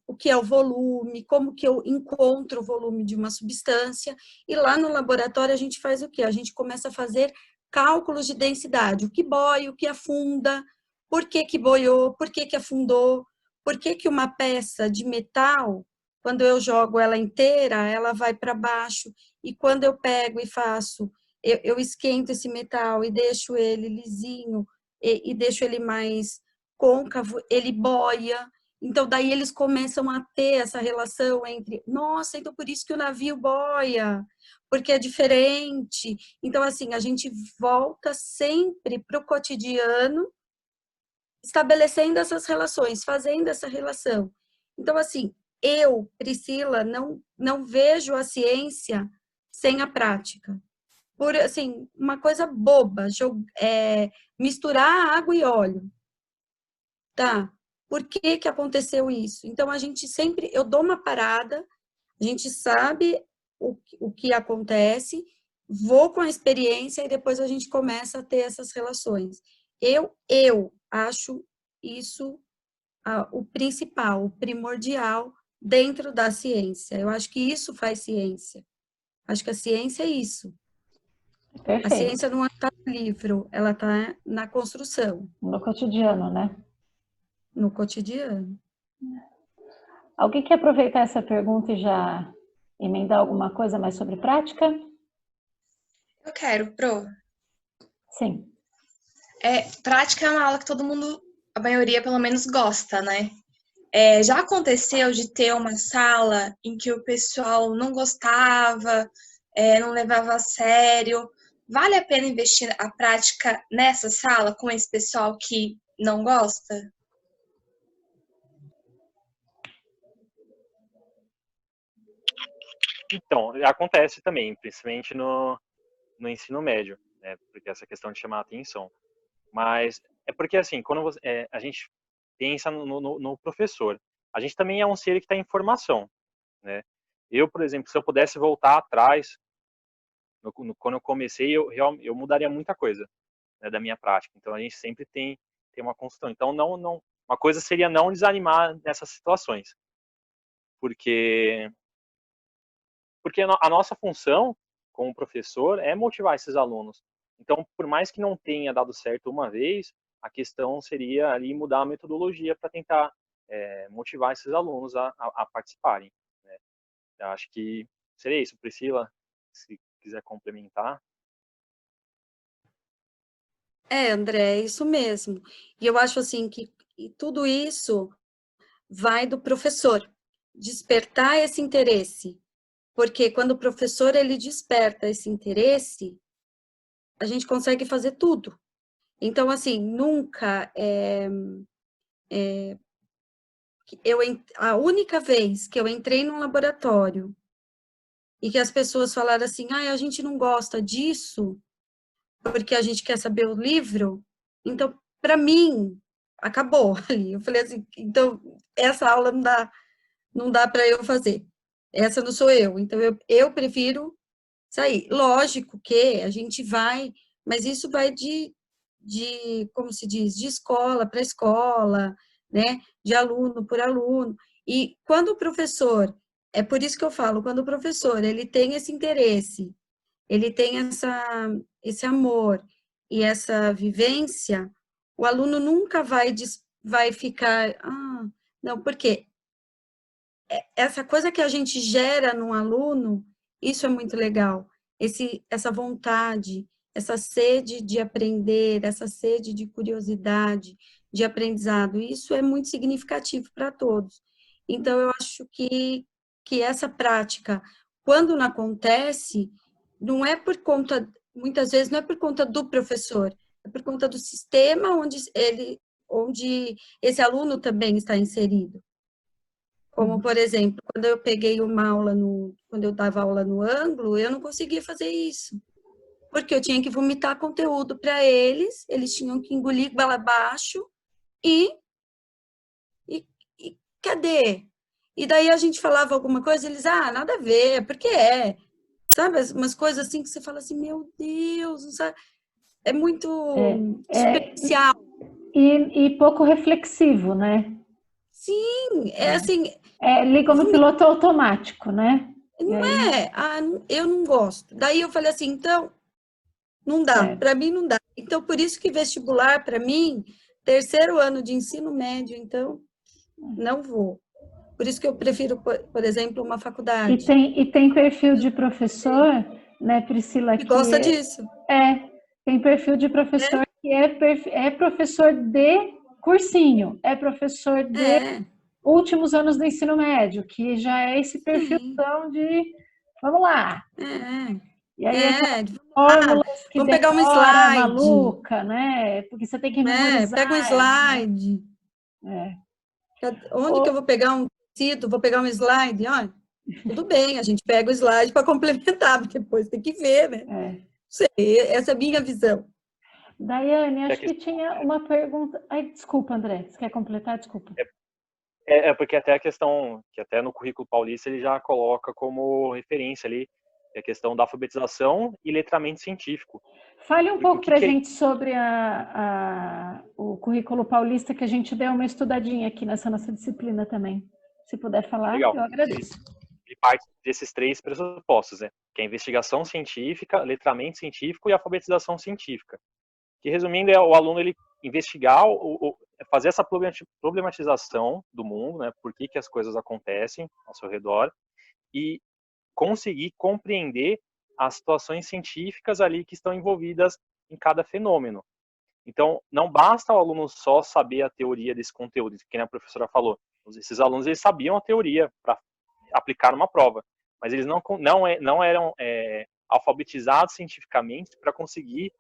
O que é o volume, como que eu encontro o volume de uma substância, e lá no laboratório a gente faz o quê? A gente começa a fazer cálculos de densidade, o que boia, o que afunda, por que boiou, por que afundou, por que uma peça de metal, quando eu jogo ela inteira, ela vai para baixo, e quando eu pego e faço, eu esquento esse metal e deixo ele lisinho, e deixo ele mais côncavo, ele boia. Então, daí eles começam a ter essa relação entre, nossa, então por isso que o navio boia, porque é diferente. Então, assim, a gente volta sempre para o cotidiano, estabelecendo essas relações, fazendo essa relação. Então, assim, eu, Priscila, não vejo a ciência sem a prática. Por, assim, uma coisa boba, misturar água e óleo. Tá? Por que aconteceu isso? Então, a gente sempre, eu dou uma parada, a gente sabe o que acontece, vou com a experiência e depois a gente começa a ter essas relações. Eu acho isso o principal, o primordial dentro da ciência. Eu acho que isso faz ciência. Acho que a ciência é isso. Perfeito. A ciência não está no livro, ela está na construção. No cotidiano, né? No cotidiano. Alguém quer aproveitar essa pergunta e já emendar alguma coisa mais sobre prática? Eu quero, Pro. Sim. Prática é uma aula que todo mundo, a maioria pelo menos, gosta, né? Já aconteceu de ter uma sala em que o pessoal não gostava, não levava a sério. Vale a pena investir a prática nessa sala com esse pessoal que não gosta? Então, acontece também, principalmente no ensino médio, né? Porque essa questão de chamar a atenção. Mas é porque, assim, quando a gente pensa no professor, a gente também é um ser que está em formação, né? Eu, por exemplo, se eu pudesse voltar atrás, quando eu comecei, eu mudaria muita coisa, né, da minha prática. Então, a gente sempre tem uma construção. Então, uma coisa seria não desanimar nessas situações, porque a nossa função como professor é motivar esses alunos. Então, por mais que não tenha dado certo uma vez, a questão seria ali mudar a metodologia para tentar motivar esses alunos a participarem, né? Eu acho que seria isso. Priscila, se quiser complementar. André, é isso mesmo. E eu acho assim que tudo isso vai do professor despertar esse interesse, porque quando o professor ele desperta esse interesse, a gente consegue fazer tudo. Então, assim, nunca a única vez que eu entrei num laboratório e que as pessoas falaram assim, a gente não gosta disso, porque a gente quer saber o livro, então, para mim, acabou ali. Eu falei assim, então, essa aula não dá para eu fazer. Essa não sou eu. Então, eu prefiro sair. Lógico que a gente vai, mas isso vai como se diz, de escola para escola, né? De aluno por aluno. E quando o professor, é por isso que eu falo, quando o professor, ele tem esse interesse, ele tem esse amor e essa vivência, o aluno nunca vai ficar, não, porque essa coisa que a gente gera num aluno, isso é muito legal. Essa vontade, essa sede de aprender, essa sede de curiosidade, de aprendizado, isso é muito significativo para todos. Então, eu acho que essa prática, quando não acontece, não é por conta, muitas vezes não é por conta do professor, é por conta do sistema onde esse aluno também está inserido. Como, por exemplo, quando eu peguei uma aula quando eu dava aula no ângulo, eu não conseguia fazer isso. Porque eu tinha que vomitar conteúdo para eles tinham que engolir bala abaixo e cadê? E daí a gente falava alguma coisa, eles, nada a ver, porque sabe, umas coisas assim que você fala assim, meu Deus, sabe? É muito especial. E pouco reflexivo, né? Sim, assim... ligam no piloto automático, né? Não eu não gosto. Daí eu falei assim, então, não dá, para mim não dá. Então, por isso que vestibular, para mim, terceiro ano de ensino médio, então, não vou. Por isso que eu prefiro, por exemplo, uma faculdade. E tem perfil de professor, né, Priscila? Que gosta disso. Tem perfil de professor que é professor de cursinho, é professor de últimos anos do ensino médio, que já é esse perfil de vamos lá. E aí fórmulas que vamos pegar uma slide maluca, né? Porque você tem que memorizar. Pega um slide. Onde que eu vou pegar um tecido? Vou pegar um slide? Olha, tudo bem, a gente pega o slide para complementar, porque depois tem que ver, né? Sei, essa é a minha visão. Daiane, acho que tinha uma pergunta. Ai, desculpa, André, você quer completar? Desculpa. Porque até a questão, que até no currículo paulista ele já coloca como referência ali, a questão da alfabetização e letramento científico. Fale um pouco para a gente sobre o currículo paulista, que a gente deu uma estudadinha aqui nessa nossa disciplina também. Se puder falar, legal. Eu agradeço. Ele parte desses três pressupostos, né? Que é a investigação científica, letramento científico e alfabetização científica. Que, resumindo, é o aluno ele investigar, fazer essa problematização do mundo, né? Por que as coisas acontecem ao seu redor, e conseguir compreender as situações científicas ali que estão envolvidas em cada fenômeno. Então, não basta o aluno só saber a teoria desse conteúdo, que a professora falou. Esses alunos eles sabiam a teoria para aplicar numa prova, mas eles não eram alfabetizados cientificamente para conseguir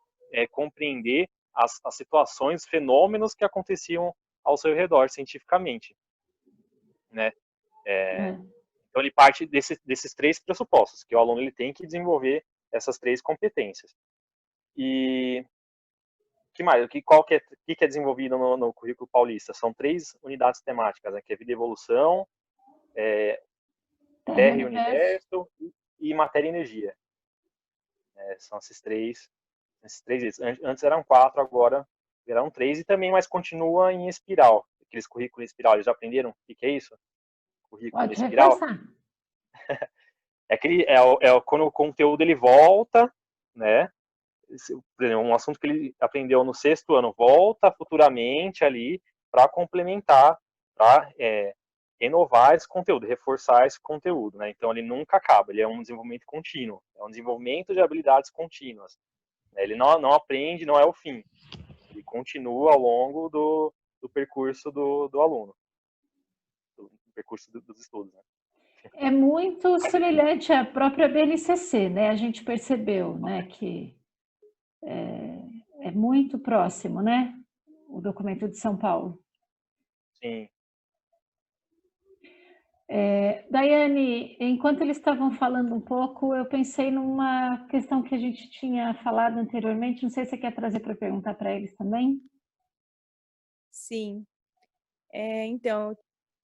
compreender as situações, fenômenos que aconteciam ao seu redor cientificamente, né? Então, ele parte desses 3 pressupostos, que o aluno ele tem que desenvolver essas 3 competências. E que mais? Qual que é desenvolvido no currículo paulista? São 3 unidades temáticas, né, que é vida e evolução, Terra e Universo e matéria e energia. São esses três itens. Antes eram 4, agora viraram 3, e também, mas continua em espiral. Aqueles currículos em espiral, eles já aprenderam o que é isso? Currículo em espiral. Quando o conteúdo ele volta, né? Por exemplo, um assunto que ele aprendeu no 6º ano volta futuramente ali para complementar, para renovar esse conteúdo, reforçar esse conteúdo, né? Então ele nunca acaba, ele é um desenvolvimento contínuo, é um desenvolvimento de habilidades contínuas. Ele não aprende, não é o fim, ele continua ao longo do percurso do aluno, do percurso dos estudos, né? É muito semelhante à própria BNCC, né? A gente percebeu, né, que é muito próximo, né? O documento de São Paulo. Sim. Daiane, enquanto eles estavam falando um pouco, eu pensei numa questão que a gente tinha falado anteriormente, não sei se você quer trazer para perguntar para eles também. Sim. Então,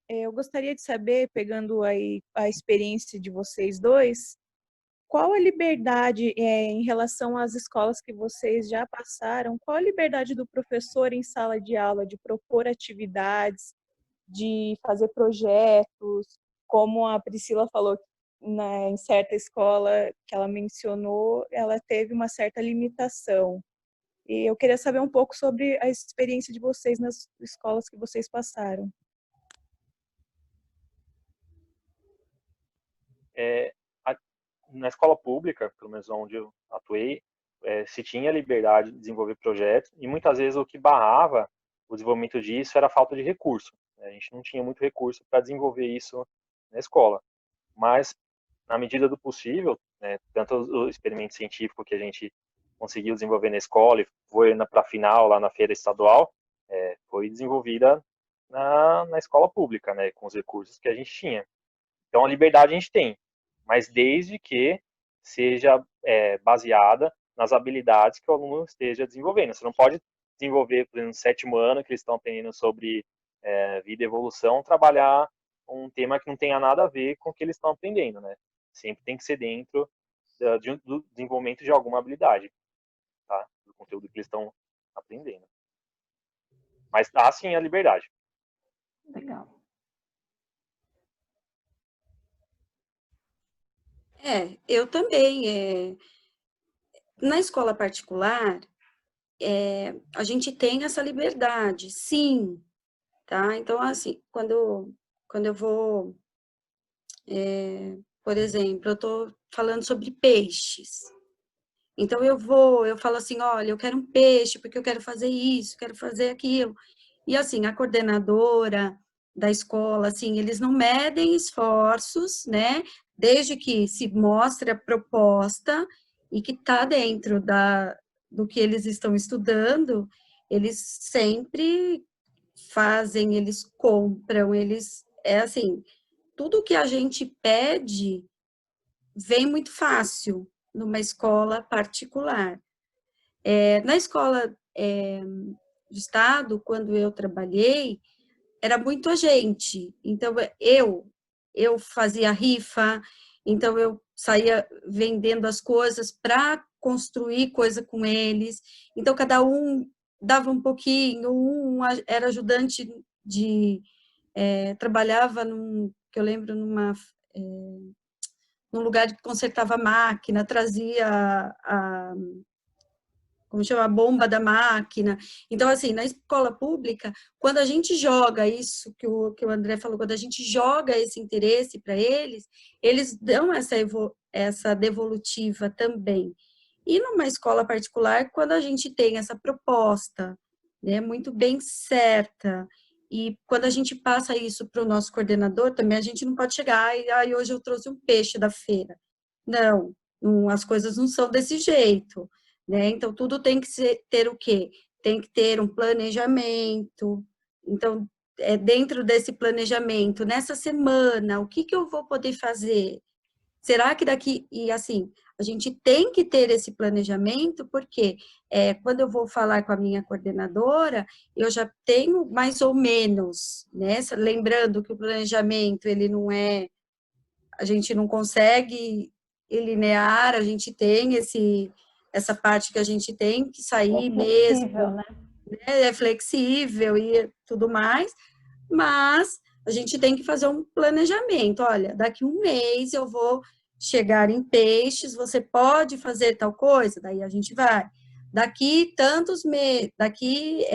eu gostaria de saber, pegando aí a experiência de vocês dois, qual a liberdade em relação às escolas que vocês já passaram, qual a liberdade do professor em sala de aula de propor atividades, de fazer projetos, como a Priscila falou, em certa escola que ela mencionou, ela teve uma certa limitação. E eu queria saber um pouco sobre a experiência de vocês nas escolas que vocês passaram. Na escola pública, pelo menos onde eu atuei, se tinha liberdade de desenvolver projetos, e muitas vezes o que barrava o desenvolvimento disso era a falta de recurso. A gente não tinha muito recurso para desenvolver isso na escola. Mas, na medida do possível, né, tanto o experimento científico que a gente conseguiu desenvolver na escola e foi para a final lá na feira estadual, foi desenvolvida na escola pública, né, com os recursos que a gente tinha. Então, a liberdade a gente tem, mas desde que seja baseada nas habilidades que o aluno esteja desenvolvendo. Você não pode desenvolver, por exemplo, no 7º ano, que eles estão aprendendo sobre vida e evolução, trabalhar um tema que não tenha nada a ver com o que eles estão aprendendo, né? Sempre tem que ser dentro do desenvolvimento de alguma habilidade, tá? Do conteúdo que eles estão aprendendo. Mas há sim a liberdade. Legal. Eu também. Na escola particular, a gente tem essa liberdade, sim, tá? Então, assim, quando eu vou, por exemplo, eu estou falando sobre peixes. Então, eu falo assim, olha, eu quero um peixe, porque eu quero fazer isso, quero fazer aquilo. E, assim, a coordenadora da escola, assim, eles não medem esforços, né? Desde que se mostre a proposta e que está dentro do que eles estão estudando, eles sempre fazem, eles compram, assim, tudo que a gente pede vem muito fácil numa escola particular. Na escola de estado, quando eu trabalhei, era muito a gente. Então, eu fazia rifa, então eu saía vendendo as coisas para construir coisa com eles. Então, cada um dava um pouquinho, um era ajudante trabalhava que eu lembro, num lugar que consertava máquina, trazia como chama, a bomba da máquina. Então, assim, na escola pública, quando a gente joga isso que o André falou, quando a gente joga esse interesse para eles dão essa devolutiva também. E numa escola particular, quando a gente tem essa proposta, né, muito bem certa, e quando a gente passa isso para o nosso coordenador, também a gente não pode chegar e hoje eu trouxe um peixe da feira. Não, as coisas não são desse jeito, né? Então, tudo tem que ter o quê? Tem que ter um planejamento. Então, dentro desse planejamento, nessa semana, o que eu vou poder fazer? Será que daqui... E assim, a gente tem que ter esse planejamento, porque quando eu vou falar com a minha coordenadora, eu já tenho mais ou menos, né? Lembrando que o planejamento, ele não é... A gente não consegue linear, a gente tem essa parte que a gente tem que sair mesmo, né? É flexível e tudo mais, mas a gente tem que fazer um planejamento. Olha, daqui um mês eu vou chegar em Peixes, você pode fazer tal coisa? Daí a gente vai. Daqui tantos meses, daqui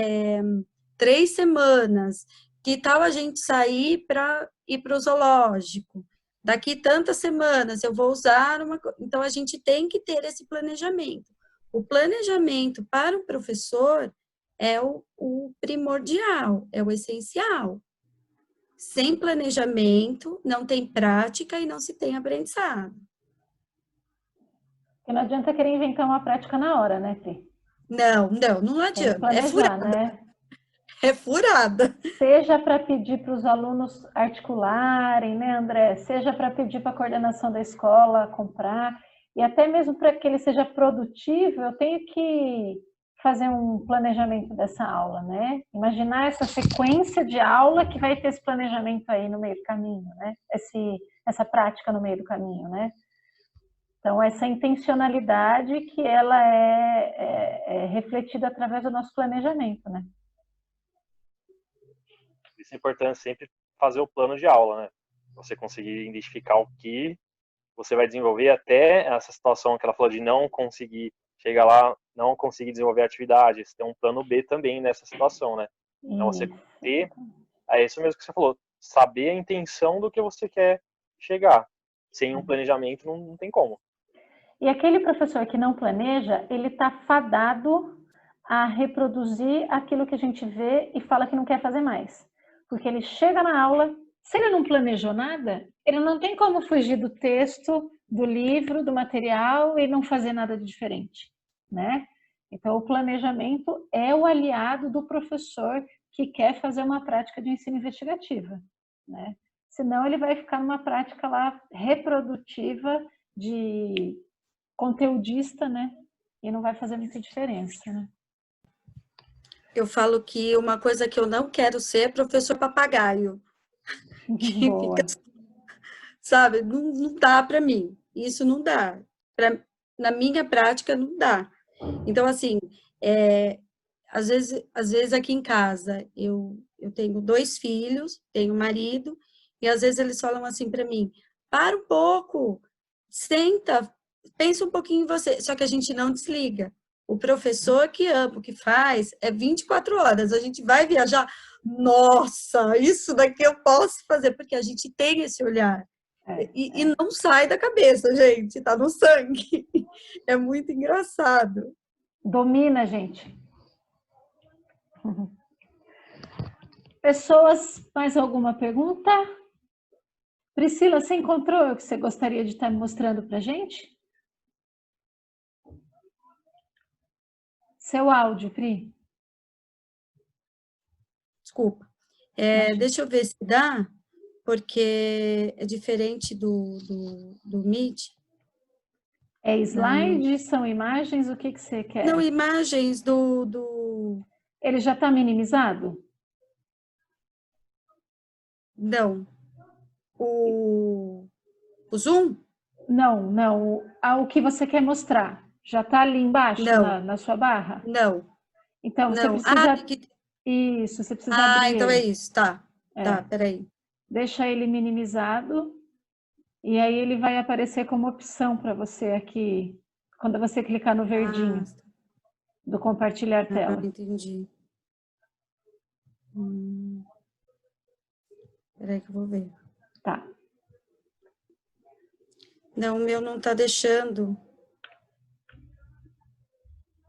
3 semanas, que tal a gente sair para ir para o zoológico? Daqui tantas semanas eu vou usar uma... Então, a gente tem que ter esse planejamento. O planejamento para o professor é o primordial, é o essencial. Sem planejamento, não tem prática e não se tem aprendizado. Porque não adianta querer inventar uma prática na hora, né, Pri? Não adianta. Planejar, É furada. né? É furada. Seja para pedir para os alunos articularem, né, André? Seja para pedir para a coordenação da escola comprar, e até mesmo para que ele seja produtivo, eu tenho que fazer um planejamento dessa aula, né? Imaginar essa sequência de aula que vai ter esse planejamento aí no meio do caminho, né? Essa prática no meio do caminho, né? Então, essa intencionalidade que ela é refletida através do nosso planejamento, né? Isso é importante sempre fazer o plano de aula, né? Você conseguir identificar o que você vai desenvolver até essa situação que ela falou de não conseguir chegar lá, não conseguir desenvolver a atividade. Você tem um plano B também nessa situação, né? Então, você ter... É isso mesmo que você falou. Saber a intenção do que você quer chegar. Sem um planejamento, não tem como. E aquele professor que não planeja, ele está fadado a reproduzir aquilo que a gente vê e fala que não quer fazer mais. Porque ele chega na aula, se ele não planejou nada, ele não tem como fugir do texto, do livro, do material e não fazer nada de diferente, né? Então, o planejamento é o aliado do professor que quer fazer uma prática de ensino investigativa, né? Senão ele vai ficar numa prática lá reprodutiva de conteudista, né? E não vai fazer muita diferença, né? Eu falo que uma coisa que eu não quero ser é professor papagaio. Que fica, sabe, não dá para mim. Isso não dá. Na minha prática, não dá. Então, assim, às vezes aqui em casa, eu tenho 2 filhos, tenho um marido, e às vezes eles falam assim para mim, para um pouco, senta, pensa um pouquinho em você. Só que a gente não desliga. O professor que ama, o que faz, é 24 horas. A gente vai viajar, nossa, isso daqui eu posso fazer, porque a gente tem esse olhar. E não sai da cabeça, gente, tá no sangue. É muito engraçado. Domina, gente. Pessoas, mais alguma pergunta? Priscila, você encontrou o que você gostaria de estar mostrando para a gente? Seu áudio, Pri. Desculpa. Deixa eu ver se dá, porque é diferente do Meet. É slide? São imagens? O que você quer? Não, imagens Ele já está minimizado? Não. O Zoom? Não. O que você quer mostrar? Já está ali embaixo, na sua barra? Não. Então, você não. precisa... Isso, você precisa abrir então ele. é isso, tá. Tá, peraí. Deixa ele minimizado, e aí ele vai aparecer como opção para você aqui, quando você clicar no verdinho. do compartilhar tela. Entendi. Peraí que eu vou ver. Tá. Não, o meu não está deixando.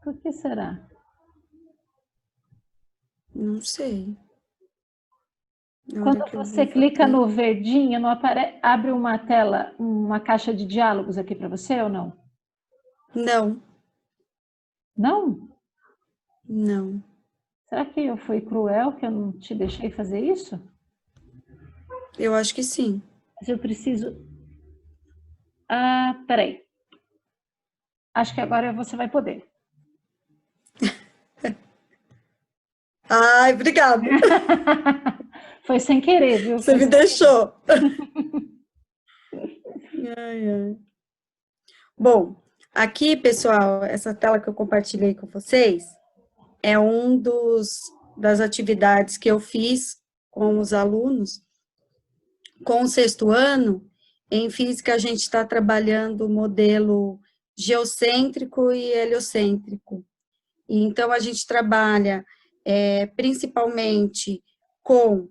Por que será? Não sei. Quando você clica no verdinho, não abre uma tela, uma caixa de diálogos aqui para você ou não? Não. Não? Não. Será que eu fui cruel que eu não te deixei fazer isso? Eu acho que sim. Mas eu preciso... Ah, peraí. Acho que agora você vai poder. Ai, obrigada. Foi sem querer, viu? Você me deixou. Ai, ai. Bom, aqui, pessoal, essa tela que eu compartilhei com vocês é das atividades que eu fiz com os alunos. Com o 6º ano, em física a gente está trabalhando o modelo geocêntrico e heliocêntrico. E, então, a gente trabalha principalmente com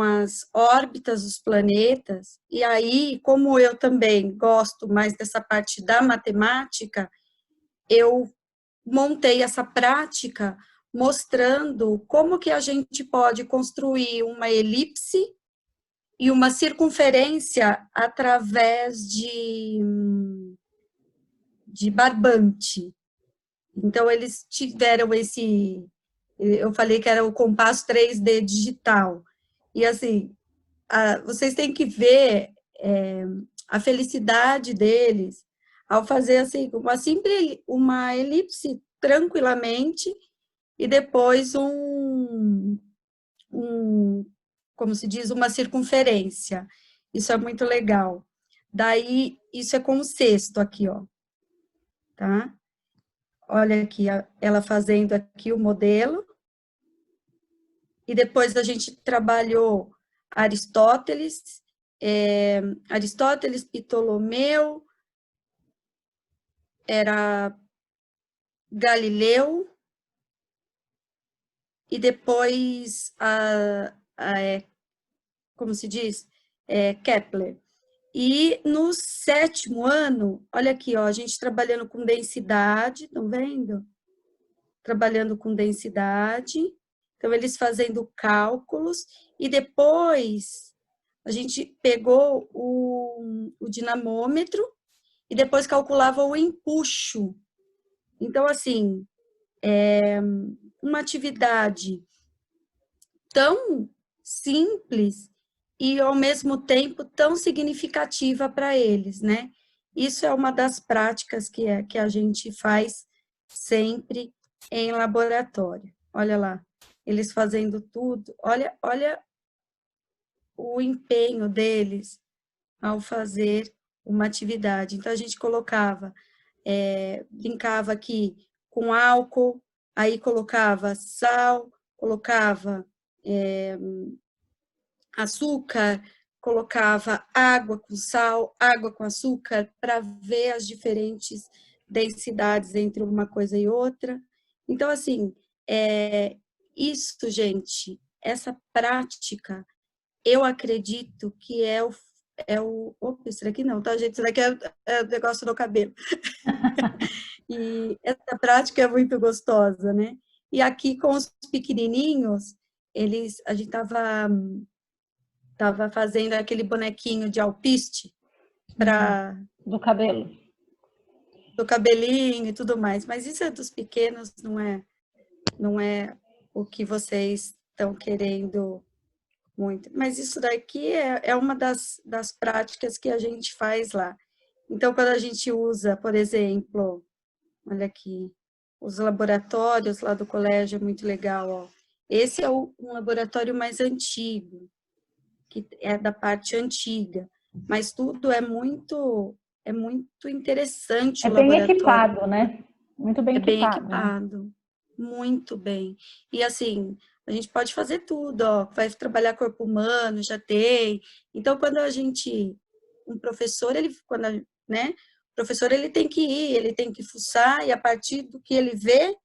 as órbitas dos planetas, e aí, como eu também gosto mais dessa parte da matemática, eu montei essa prática mostrando como que a gente pode construir uma elipse e uma circunferência através de barbante. Então, eles tiveram eu falei que era o compasso 3D digital. E, assim, vocês têm que ver a felicidade deles ao fazer, assim, uma elipse tranquilamente e depois como se diz, uma circunferência. Isso é muito legal. Daí, isso é com o 6º aqui, ó. Tá? Olha aqui, ela fazendo aqui o modelo. E depois a gente trabalhou Aristóteles, Ptolomeu, era Galileu, e depois, como se diz? Kepler. E no 7º ano, olha aqui, ó, a gente trabalhando com densidade, estão vendo? Trabalhando com densidade, então eles fazendo cálculos, e depois a gente pegou o dinamômetro, e depois calculava o empuxo. Então, assim, uma atividade tão simples e, ao mesmo tempo, tão significativa para eles, né? Isso é uma das práticas que a gente faz sempre em laboratório. Olha lá, eles fazendo tudo. Olha o empenho deles ao fazer uma atividade. Então, a gente brincava aqui com álcool, aí colocava sal, colocava açúcar, colocava água com sal, água com açúcar, para ver as diferentes densidades entre uma coisa e outra. Então, assim, isso, gente, essa prática, eu acredito que opa, isso daqui não, tá, gente? Isso daqui é o negócio do cabelo. E essa prática é muito gostosa, né? E aqui com os pequenininhos, a gente estava fazendo aquele bonequinho de alpiste do cabelo. Do cabelinho e tudo mais. Mas isso é dos pequenos, não é o que vocês estão querendo muito. Mas isso daqui é uma das práticas que a gente faz lá. Então, quando a gente usa, por exemplo, olha aqui, os laboratórios lá do colégio, é muito legal, ó. Esse é um laboratório mais antigo, que é da parte antiga, mas tudo é muito interessante. É bem equipado, né? Muito bem equipado. É bem equipado, muito bem. E assim, a gente pode fazer tudo, ó, vai trabalhar corpo humano, já tem. Então, quando um professor, professor ele tem que ir, ele tem que fuçar, e a partir do que ele vê,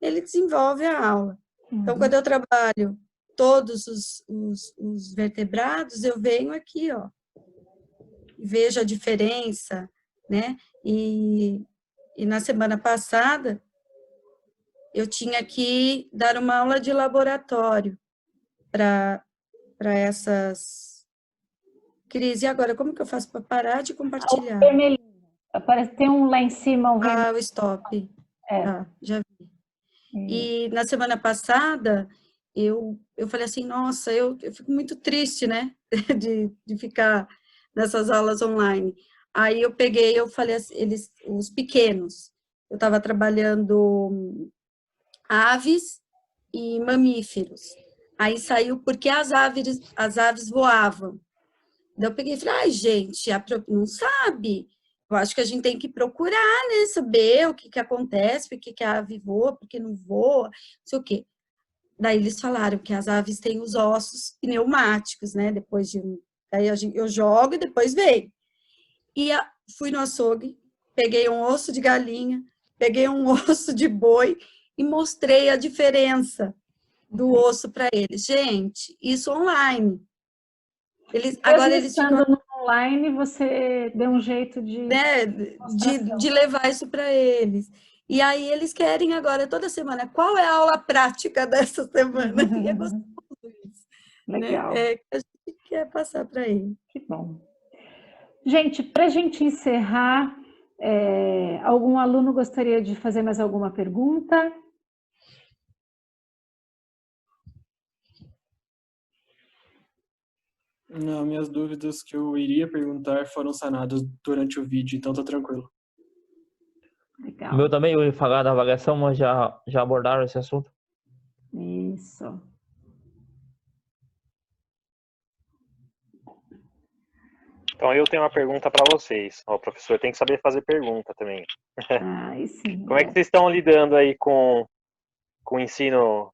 ele desenvolve a aula. Então, quando eu trabalho todos os vertebrados, eu venho aqui, ó, vejo a diferença, né? E na semana passada, eu tinha que dar uma aula de laboratório para essas crises. E agora, como que eu faço para parar de compartilhar? Parece que tem um lá em cima, um vermelho. Ah, o stop. É. Tá, já vi. E na semana passada, eu falei assim, nossa, eu fico muito triste, né, de ficar nessas aulas online. Aí eu falei assim, os pequenos, eu estava trabalhando aves e mamíferos. Aí saiu porque as aves voavam. Daí eu peguei e falei, ai, gente, não sabe. Eu acho que a gente tem que procurar, né, saber o que acontece, por que a ave voa, por que não voa, não sei o quê. Daí eles falaram que as aves têm os ossos pneumáticos, né, depois de daí eu jogo e depois veio. E fui no açougue, peguei um osso de galinha, peguei um osso de boi e mostrei a diferença do osso para eles. Gente, isso online. Agora eles ficam... no online, você deu um jeito de... Né, de levar isso para eles. E aí eles querem agora, toda semana, qual é a aula prática dessa semana? E é gostoso isso. Legal. Né? A gente quer passar para eles. Que bom. Gente, para a gente encerrar, algum aluno gostaria de fazer mais alguma pergunta? Não, minhas dúvidas que eu iria perguntar foram sanadas durante o vídeo, então tá tranquilo. Legal. O meu também, eu ia falar da avaliação, mas já abordaram esse assunto. Isso. Então eu tenho uma pergunta para vocês. O professor tem que saber fazer pergunta também. Sim. Como é que vocês estão lidando aí com o ensino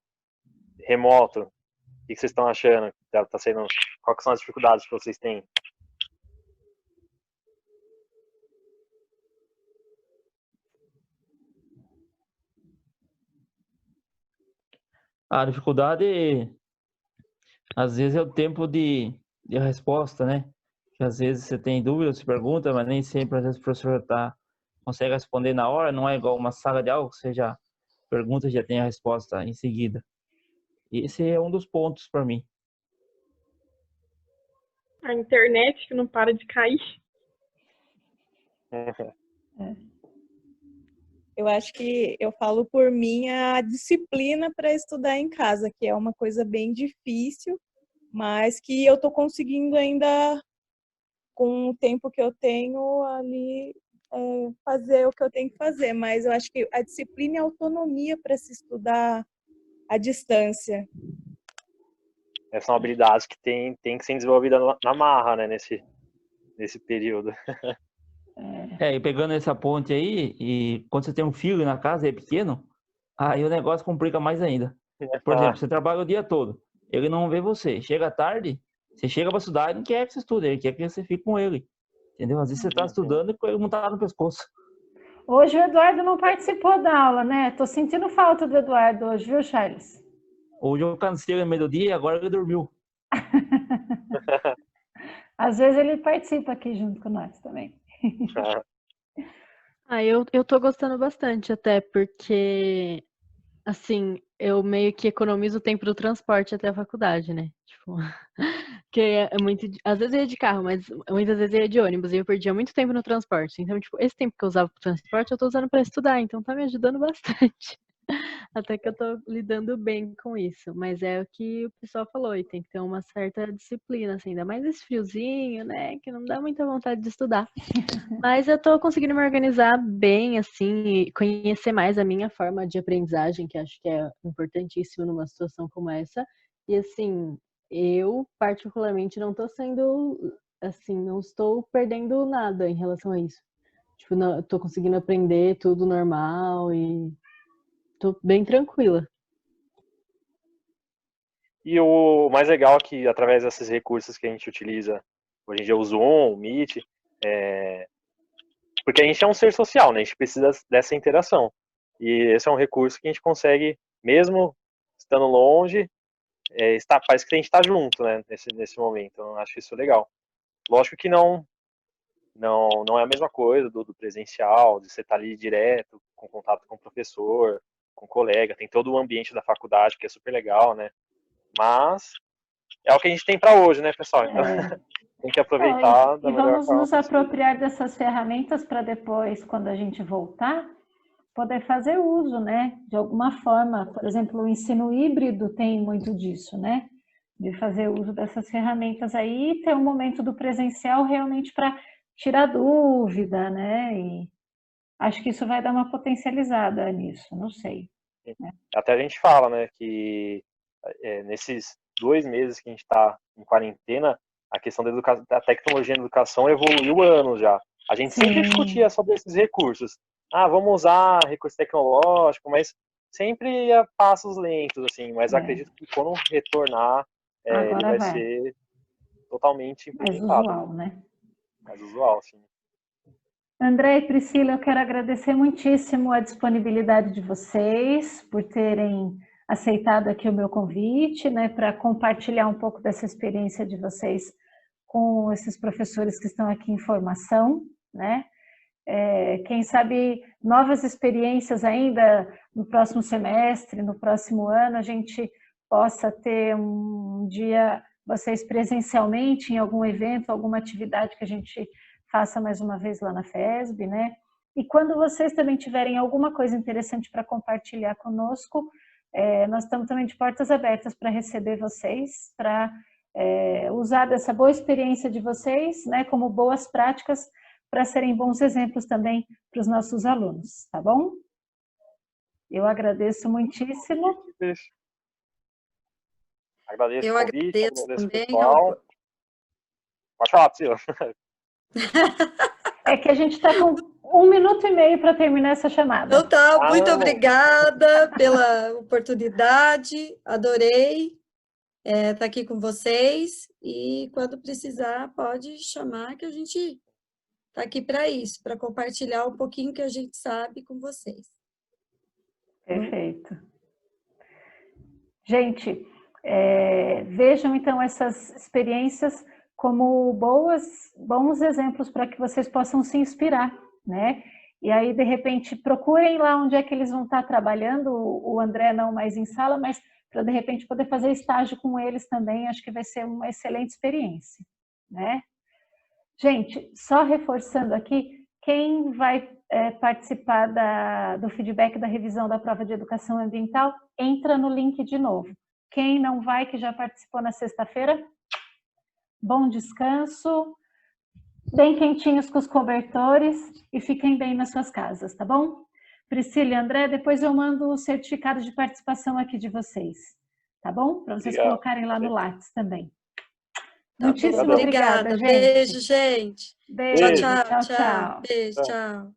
remoto? O que vocês estão achando? Tá sendo, quais são as dificuldades que vocês têm? A dificuldade, às vezes, é o tempo de resposta, né? Que às vezes você tem dúvidas, se pergunta, mas nem sempre, às vezes, o professor consegue responder na hora, não é igual uma sala de aula, que você já pergunta e já tem a resposta em seguida. Esse é um dos pontos para mim. A internet que não para de cair. Eu acho que eu falo por mim a disciplina para estudar em casa, que é uma coisa bem difícil, mas que eu estou conseguindo ainda, com o tempo que eu tenho ali, fazer o que eu tenho que fazer. Mas eu acho que a disciplina e a autonomia para se estudar à distância. Essas são habilidades que tem que ser desenvolvida na marra, né, nesse período. E pegando essa ponte aí, e quando você tem um filho na casa e é pequeno, aí o negócio complica mais ainda. Por exemplo, você trabalha o dia todo, ele não vê você. Chega à tarde, você chega para estudar e não quer que você estude, ele quer que você fique com ele. Entendeu? Às vezes você está estudando e ele não está no pescoço. Hoje o Eduardo não participou da aula, né? Tô sentindo falta do Eduardo hoje, viu, Charles? Hoje eu cansei no meio do dia e agora ele dormiu. Às vezes ele participa aqui junto com nós também. Eu tô gostando bastante até, porque, assim, eu meio que economizo o tempo do transporte até a faculdade, né? Tipo, que é muito... Às vezes eu ia de carro, mas muitas vezes eu ia de ônibus e eu perdia muito tempo no transporte. Então, tipo, esse tempo que eu usava pro transporte, eu tô usando para estudar, então tá me ajudando bastante. Até que eu tô lidando bem com isso, mas é o que o pessoal falou, e tem que ter uma certa disciplina, assim, ainda mais esse friozinho, né, que não dá muita vontade de estudar. Mas eu tô conseguindo me organizar bem, assim, e conhecer mais a minha forma de aprendizagem, que acho que é importantíssimo numa situação como essa. E, assim, eu particularmente não tô sendo, assim, não estou perdendo nada em relação a isso. Tipo, não, eu tô conseguindo aprender tudo normal e tô bem tranquila. E o mais legal é que, através desses recursos que a gente utiliza, hoje em dia o Zoom, o Meet, Porque a gente é um ser social, né? A gente precisa dessa interação. E esse é um recurso que a gente consegue, mesmo estando longe, parece que a gente está junto, né? Nesse momento. Então, eu acho isso legal. Lógico que não é a mesma coisa do presencial, de você estar ali direto, com contato com o professor, com o colega, tem todo o ambiente da faculdade, que é super legal, né? Mas é o que a gente tem para hoje, né, pessoal? Então, tem que aproveitar da E melhor vamos forma nos possível. apropriar dessas ferramentas para depois, quando a gente voltar, poder fazer uso, né? De alguma forma. Por exemplo, o ensino híbrido tem muito disso, né? De fazer uso dessas ferramentas aí e ter um momento do presencial realmente para tirar dúvida, né? E acho que isso vai dar uma potencializada nisso, não sei. Né? Até a gente fala, né, que nesses 2 meses que a gente está em quarentena, a questão da tecnologia na educação evoluiu anos já. A gente sempre discutia sobre esses recursos. Vamos usar recurso tecnológico, mas sempre a passos lentos, assim. Mas acredito que quando retornar, ele vai ser totalmente implementado. Mais usual, né? Mais usual, sim. André e Priscila, eu quero agradecer muitíssimo a disponibilidade de vocês por terem aceitado aqui o meu convite, né, para compartilhar um pouco dessa experiência de vocês com esses professores que estão aqui em formação, né? Quem sabe novas experiências ainda no próximo semestre, no próximo ano, a gente possa ter um dia vocês presencialmente em algum evento, alguma atividade que a gente faça mais uma vez lá na FESB, né? E quando vocês também tiverem alguma coisa interessante para compartilhar conosco, nós estamos também de portas abertas para receber vocês, para usar dessa boa experiência de vocês, né, como boas práticas, para serem bons exemplos também para os nossos alunos, tá bom? Eu agradeço muitíssimo. Agradeço o convite, agradeço o também, pessoal. Pode falar, Priscila. É que a gente está com 1 minuto e meio para terminar essa chamada. Então tá, muito obrigada pela oportunidade, adorei estar aqui com vocês e quando precisar pode chamar que a gente está aqui para isso, para compartilhar um pouquinho que a gente sabe com vocês. Perfeito. Gente, vejam então essas experiências como bons exemplos para que vocês possam se inspirar, né? E aí, de repente, procurem lá onde é que eles vão estar trabalhando, o André não mais em sala, mas para, de repente, poder fazer estágio com eles também, acho que vai ser uma excelente experiência, né? Gente, só reforçando aqui, quem vai participar do feedback da revisão da prova de educação ambiental, entra no link de novo. Quem não vai, que já participou na sexta-feira, bom descanso, bem quentinhos com os cobertores e fiquem bem nas suas casas, tá bom? Priscila e André, depois eu mando o certificado de participação aqui de vocês, tá bom? Para vocês colocarem lá no Lattes também. Muitíssimo obrigada, gente. Beijo, gente. Beijo, tchau, tchau. Beijo, tchau.